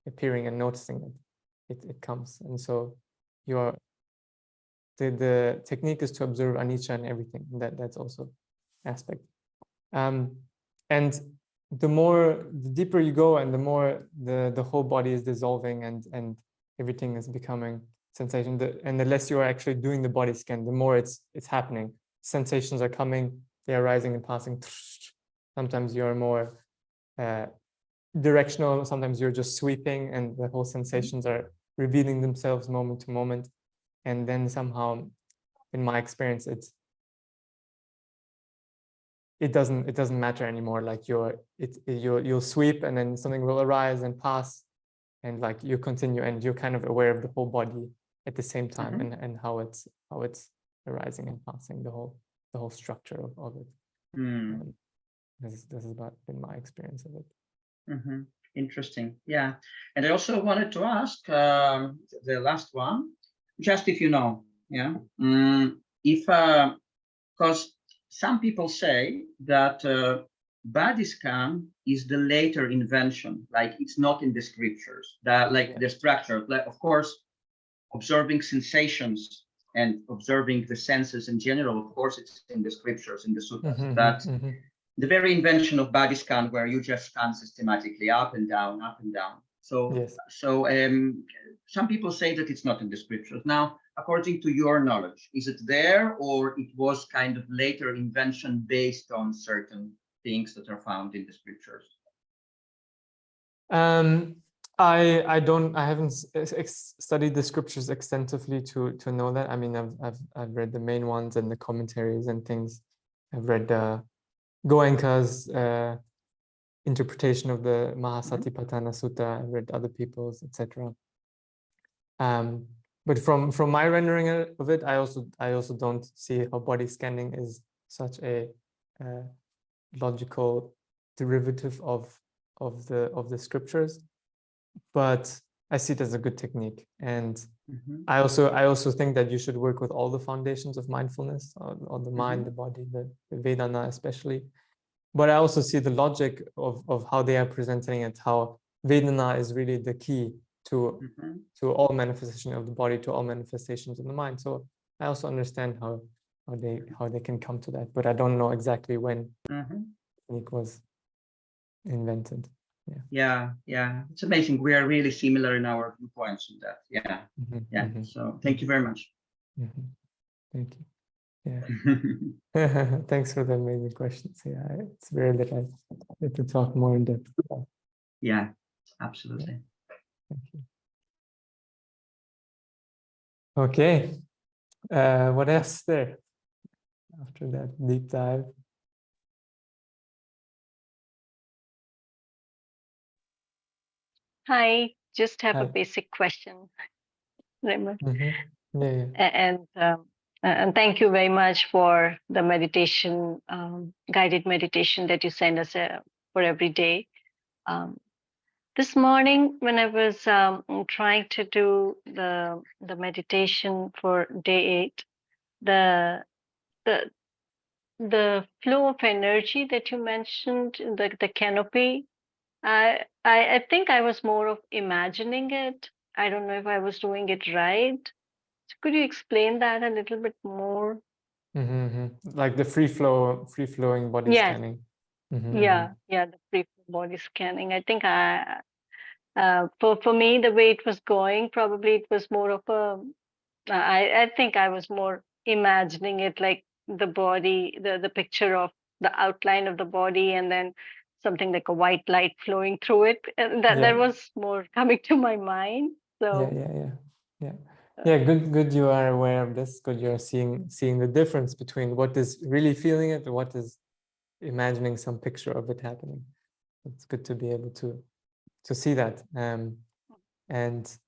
appearing and noticing it. It comes, and so the technique is to observe anicca and everything. That's also aspect. And the deeper you go, and the more the whole body is dissolving and everything is becoming sensation. And the less you are actually doing the body scan, the more it's happening. Sensations are coming, they are rising and passing. Sometimes you're more directional, sometimes you're just sweeping, and the whole sensations are revealing themselves moment to moment. And then somehow, in my experience, it doesn't matter anymore. Like you'll sweep, and then something will arise and pass, and like you continue, and you're kind of aware of the whole body at the same time, and how it's arising and passing, the whole structure of it. This has been my experience of it. Interesting. Yeah. And I also wanted to ask the last one, just if you know, yeah, if because some people say that body scan is the later invention, like it's not in the scriptures, that like the structure, like of course, observing sensations and observing the senses in general, of course, it's in the scriptures, in the suttas, but the very invention of body scan, where you just scan systematically up and down, up and down. So, Yes. Some people say that it's not in the scriptures. Now, according to your knowledge, is it there, or it was kind of later invention based on certain things that are found in the scriptures? I haven't studied the scriptures extensively to know that. I mean, I've read the main ones and the commentaries and things. I've read Goenka's interpretation of the Satipatthana Sutta. I've read other people's, etc. But from my rendering of it, I also don't see how body scanning is such a logical derivative of the scriptures, but I see it as a good technique. And I also think that you should work with all the foundations of mindfulness, on the mind, the body, the Vedana especially. But I also see the logic of how they are presenting it, how Vedana is really the key to all manifestation of the body, to all manifestations of the mind. So I also understand how they can come to that, but I don't know exactly when technique was invented. Yeah, it's amazing. We are really similar in our viewpoints on that. So thank you very much. Thank you. Yeah. Thanks for the amazing questions. Yeah, it's rare that I get to talk more in depth. Yeah, absolutely. Thank you. Okay. What else there after that deep dive? Hi, just have a basic question, Raymond. And thank you very much for the meditation, guided meditation that you send us for every day. This morning, when I was trying to do the meditation for day 8, the flow of energy that you mentioned, the canopy, I think I was more of imagining it. I don't know if I was doing it right. So could you explain that a little bit more? Like the free flowing body scanning. The free flow body scanning. I think for me, the way it was going, probably it was more of I think I was more imagining it, like the body, the picture of the outline of the body, and then something like a white light flowing through it. And that was more coming to my mind. So good you are aware of this. Good you're seeing the difference between what is really feeling it and what is imagining some picture of it happening. It's good to be able to see that. And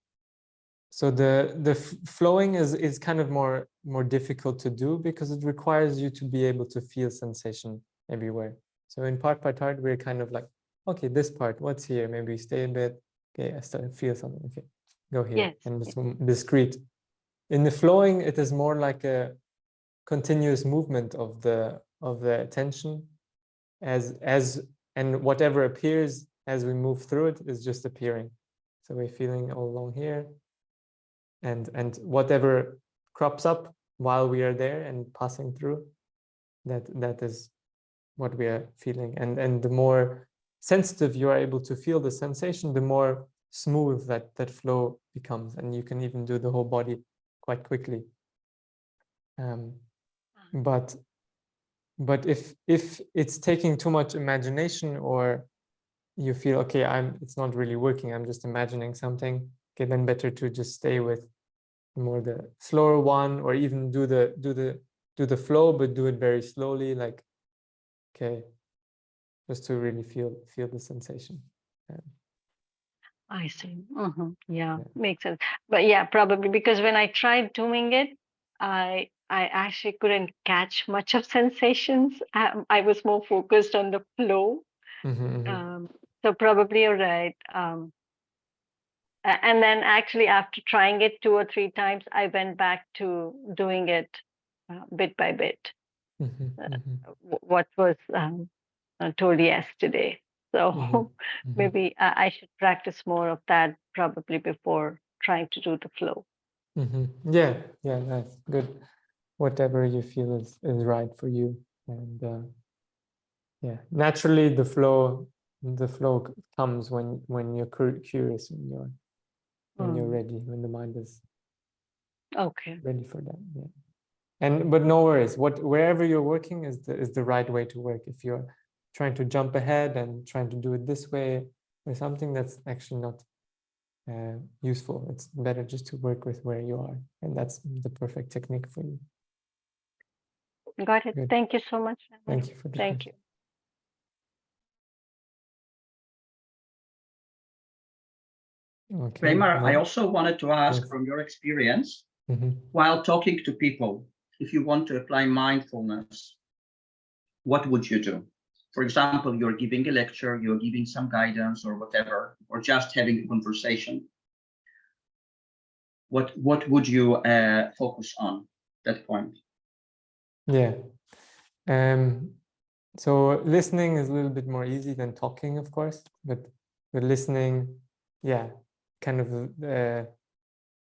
so the flowing is kind of more difficult to do because it requires you to be able to feel sensation everywhere. So in part by part, we're kind of like, okay, this part, what's here? Maybe stay a bit. Okay, I start to feel something. Okay, go here. And it's discrete. In the flowing, it is more like a continuous movement of the attention and whatever appears as we move through it is just appearing. So we're feeling all along here. And whatever crops up while we are there and passing through, that is what we are feeling. And the more sensitive you are able to feel the sensation, the more smooth that flow becomes, and you can even do the whole body quite quickly. But if it's taking too much imagination, or you feel okay, it's not really working, I'm just imagining something, okay, then better to just stay with more the slower one, or even do the flow, but do it very slowly, like, okay, just to really feel the sensation. I see. Yeah, makes sense. But yeah, probably because when I tried doing it, I actually couldn't catch much of sensations. I was more focused on the flow. So probably you're right. And then actually after trying it 2 or 3 times, I went back to doing it bit by bit. What was told yesterday. So maybe I should practice more of that probably before trying to do the flow. Yeah, that's good. Whatever you feel is right for you. And yeah, naturally the flow comes when you're curious, when you're ready, when the mind is ready for that. Yeah. But no worries. Wherever you're working is the right way to work. If you're trying to jump ahead and trying to do it this way or something, that's actually not useful. It's better just to work with where you are, and that's the perfect technique for you. Got it. Good. Thank you so much. Thank you for the Thank question. you. Okay. Reimar, I also wanted to ask, Yes. from your experience, while talking to people, if you want to apply mindfulness, what would you do? For example, you're giving a lecture, you're giving some guidance or whatever, or just having a conversation. What would you focus on at that point? Yeah. So listening is a little bit more easy than talking, of course, but listening, yeah, kind of the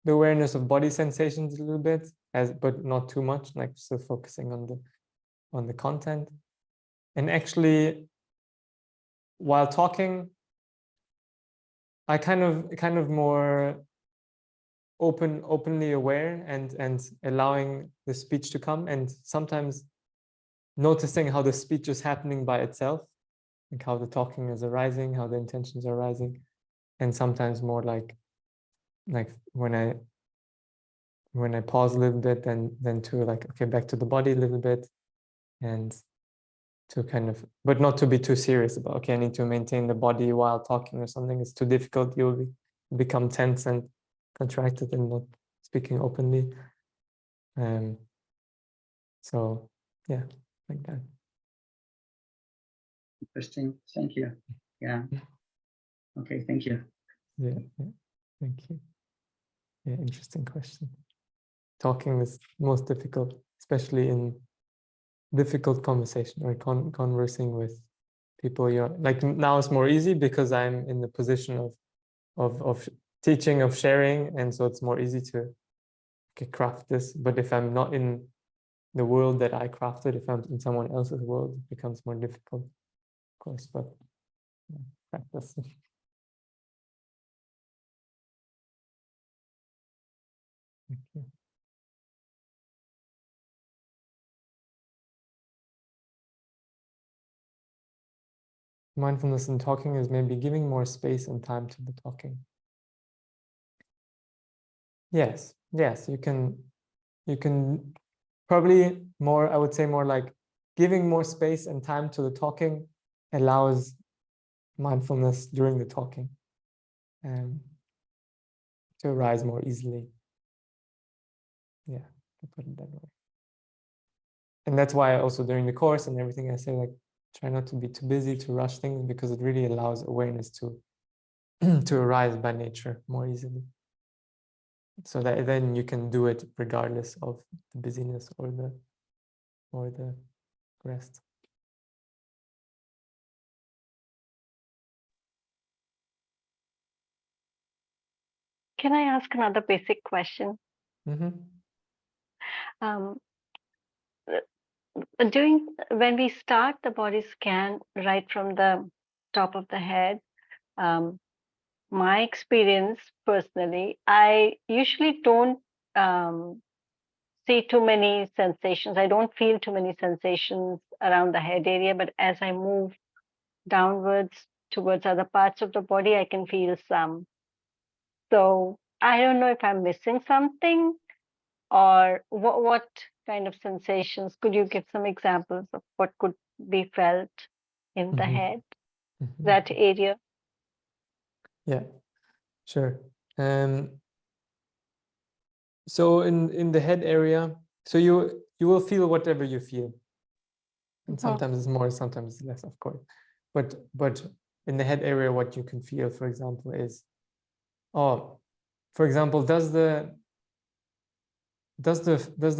awareness of body sensations a little bit, but not too much, like still focusing on the content. And actually, while talking, I kind of more openly aware and allowing the speech to come, and sometimes noticing how the speech is happening by itself, like how the talking is arising, how the intentions are arising, and sometimes more like when I pause a little bit, then to like, okay, back to the body a little bit, and to kind of, but not to be too serious about, okay, I need to maintain the body while talking or something. It's too difficult. You'll become tense and contracted and not speaking openly. So yeah, like that. Interesting. Thank you. Yeah. Okay. Thank you. Yeah. Thank you. Yeah, interesting question. Talking is most difficult, especially in difficult conversation or conversing with people. You're like, now it's more easy because I'm in the position of teaching, of sharing, and so it's more easy to craft this. But if I'm not in the world that I crafted, if I'm in someone else's world, it becomes more difficult, of course. But yeah, practice. Thank you. Mindfulness in talking is maybe giving more space and time to the talking. Yes, you can probably more, I would say more like giving more space and time to the talking allows mindfulness during the talking to arise more easily. Yeah, to put it that way. And that's why also during the course and everything I say, like, try not to be too busy to rush things, because it really allows awareness to to arise by nature more easily. So that then you can do it regardless of the busyness or the rest. Can I ask another basic question? When we start the body scan right from the top of the head, my experience personally, I usually don't see too many sensations. I don't feel too many sensations around the head area, but as I move downwards towards other parts of the body, I can feel some. So I don't know if I'm missing something, or what kind of sensations. Could you give some examples of what could be felt in the head, that area? Yeah, sure. So in the head area, so you will feel whatever you feel, and sometimes it's more, sometimes it's less, of course. But in the head area, what you can feel, for example, is, oh, for example, does the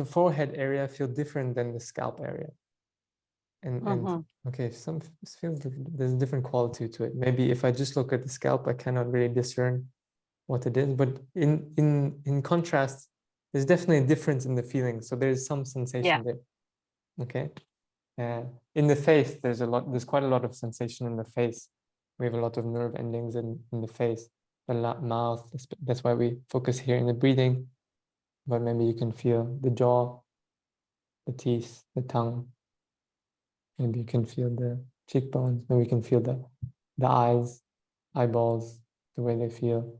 forehead area feel different than the scalp area? And okay, some feels like there's a different quality to it. Maybe if I just look at the scalp, I cannot really discern what it is. But in contrast, there's definitely a difference in the feeling. So there's some sensation there. Okay. In the face, there's quite a lot of sensation in the face. We have a lot of nerve endings in the face, the mouth. That's why we focus here in the breathing. But maybe you can feel the jaw, the teeth, the tongue. Maybe you can feel the cheekbones. Maybe you can feel the eyes, eyeballs, the way they feel.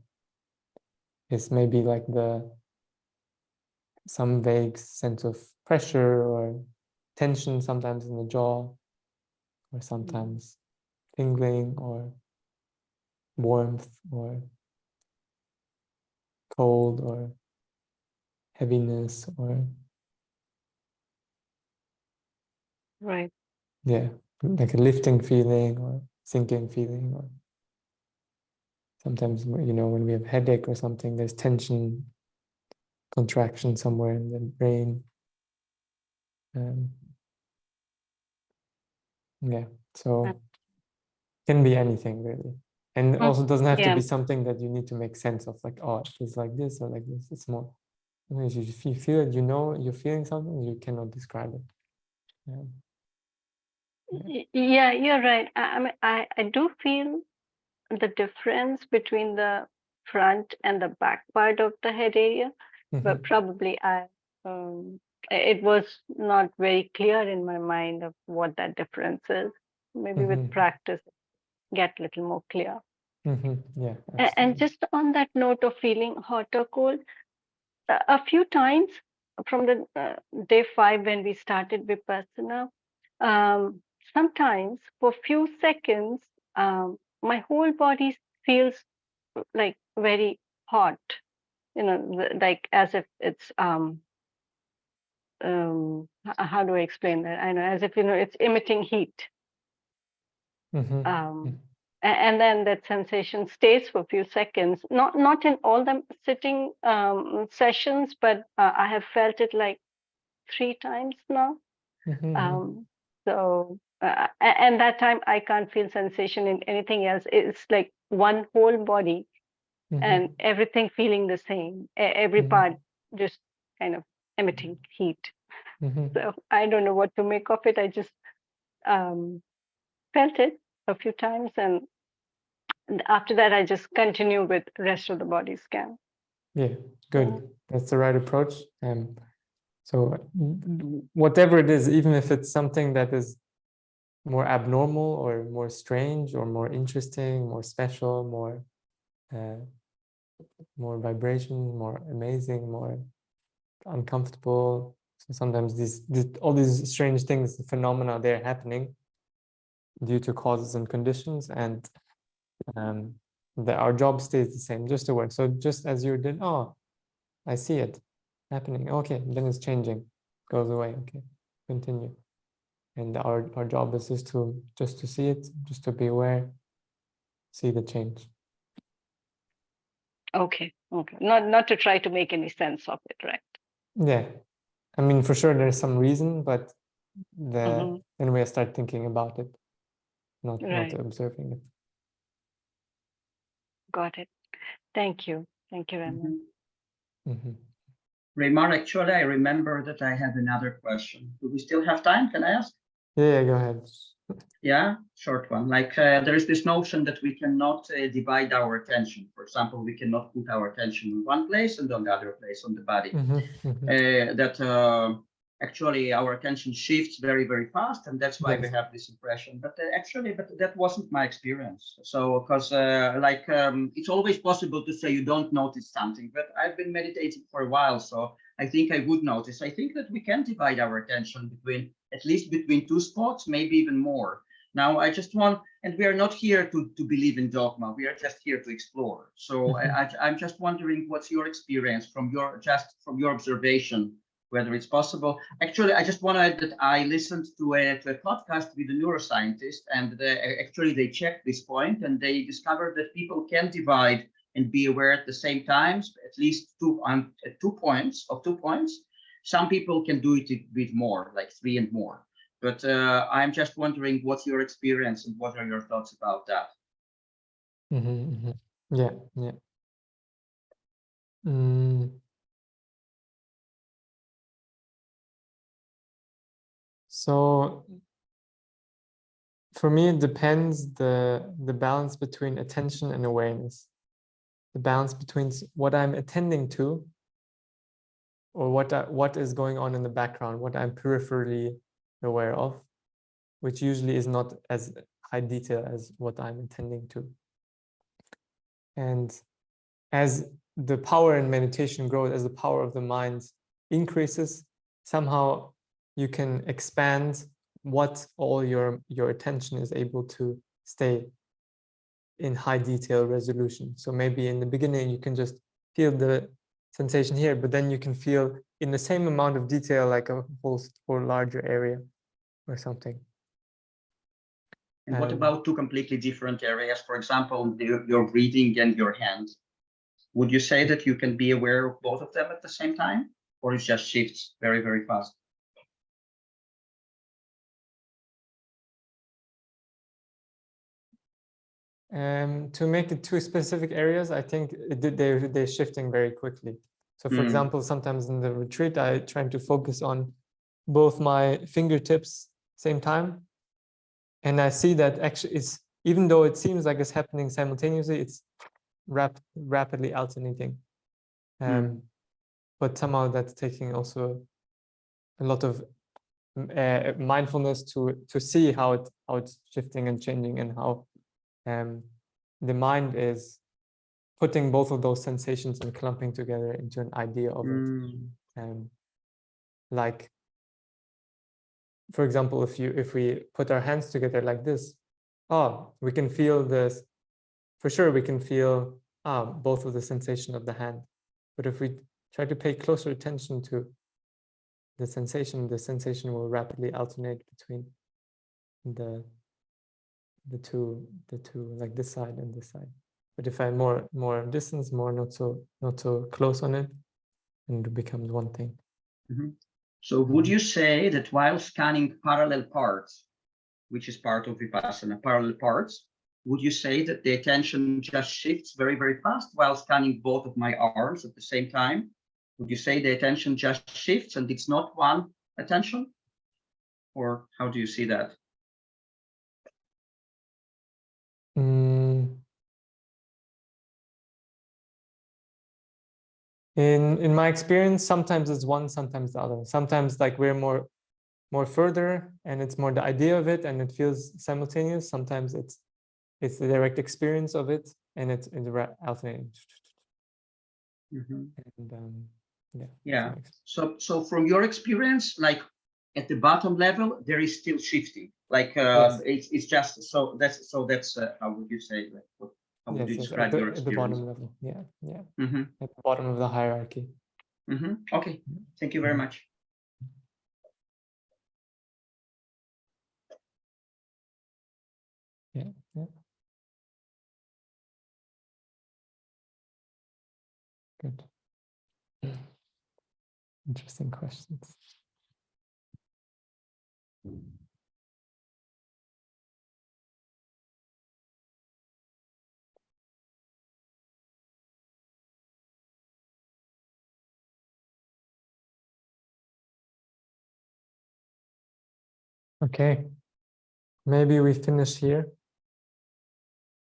It's maybe like some vague sense of pressure or tension sometimes in the jaw, or sometimes tingling or warmth or cold or heaviness or Right. Yeah, like a lifting feeling or sinking feeling, or sometimes, when we have headache or something, there's tension, contraction somewhere in the brain. Yeah, so it can be anything really. And it also doesn't have to be something that you need to make sense of, like, oh, it feels like this or like this. It's more, if you feel it, you're feeling something, you cannot describe it. Yeah, you're right. I mean, I do feel the difference between the front and the back part of the head area, but probably it was not very clear in my mind of what that difference is. Maybe with practice, get a little more clear. Yeah, And just on that note of feeling hot or cold, a few times from the day 5 when we started Vipassana, sometimes for a few seconds, my whole body feels like very hot, like as if it's how do I explain that? I know, as if it's emitting heat. And then that sensation stays for a few seconds, not in all the sitting sessions, but I have felt it like 3 times now. So and that time I can't feel sensation in anything else. It's like one whole body and everything feeling the same, every part just kind of emitting heat. So I don't know what to make of it. I just felt it a few times, and after that I just continue with rest of the body scan. Yeah, good. That's the right approach. So whatever it is, even if it's something that is more abnormal or more strange or more interesting, more special, more vibration, more amazing, more uncomfortable. So sometimes all these strange things, the phenomena, they're happening due to causes and conditions, and our job stays the same, just to work. So just as you did, oh, I see it happening. Okay, then it's changing, goes away. Okay, continue. And our job is just to see it, just to be aware, see the change. Okay. Not to try to make any sense of it, right? Yeah, I mean, for sure there's some reason, but then we start thinking about it, not observing it. Got it. Thank you, Raymond. Raymond, actually, I remember that I have another question. Do we still have time? Can I ask? Yeah, go ahead. Yeah, short one. Like there is this notion that we cannot divide our attention. For example, we cannot put our attention in one place and on the other place on the body. That actually our attention shifts very, very fast, and that's why we have this impression. But that wasn't my experience. So, because it's always possible to say you don't notice something, but I've been meditating for a while, so I think I would notice. I think that we can divide our attention at least between 2 spots, maybe even more. Now, I just want, and we are not here to believe in dogma. We are just here to explore. So I'm just wondering, what's your experience from your observation? whether it's possible. Actually, I just want to add that I listened to a podcast with a neuroscientist, and actually they checked this point, and they discovered that people can divide and be aware at the same times, at least 2 points. Some people can do it with more, like 3 and more. But I'm just wondering what's your experience and what are your thoughts about that? Yeah, yeah. So for me, it depends the balance between attention and awareness, the balance between what I'm attending to, or what is going on in the background, what I'm peripherally aware of, which usually is not as high detail as what I'm attending to. And as the power in meditation grows, as the power of the mind increases, somehow you can expand what all your attention is able to stay in high detail resolution. So maybe in the beginning you can just feel the sensation here, but then you can feel in the same amount of detail like a whole larger area or something. And what about 2 completely different areas? For example, your breathing and your hands. Would you say that you can be aware of both of them at the same time, or it just shifts very, very fast? To make it 2 specific areas, I think they're shifting very quickly. So for example, sometimes in the retreat, I try to focus on both my fingertips same time. And I see that actually it's, even though it seems like it's happening simultaneously, it's rapidly alternating. But somehow that's taking also a lot of mindfulness to see how it's shifting and changing, and how the mind is putting both of those sensations and clumping together into an idea of it. Like, for example, if we put our hands together like this, we can feel this. For sure, we can feel both of the sensation of the hand. But if we try to pay closer attention to the sensation will rapidly alternate between the two, like this side and this side. But if I'm more distance, more not so close on it, and it becomes one thing. So would you say that while scanning parallel parts, which is part of Vipassana, parallel parts, would you say that the attention just shifts very, very fast while scanning both of my arms at the same time? Would you say the attention just shifts and it's not one attention? Or how do you see that? In my experience, sometimes it's one, sometimes the other. Sometimes like we're more further and it's more the idea of it and it feels simultaneous. Sometimes it's the direct experience of it and it's alternating. And yeah. So from your experience, like at the bottom level, there is still shifting. Like yes. it's just that's how would you say, like how would you describe your experience? At the bottom level, yeah. At the bottom of the hierarchy. Okay, thank you very much. Yeah. Good. Interesting questions. Okay, maybe we finish here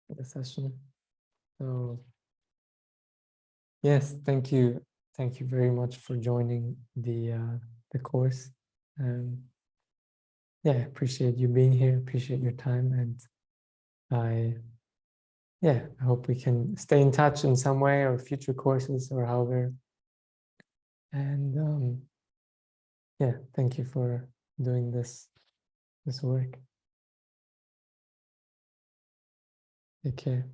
the session. So yes, thank you very much for joining the course. Yeah, appreciate you being here, appreciate your time, and I hope we can stay in touch in some way, or future courses or however. And thank you for doing this work. Take care.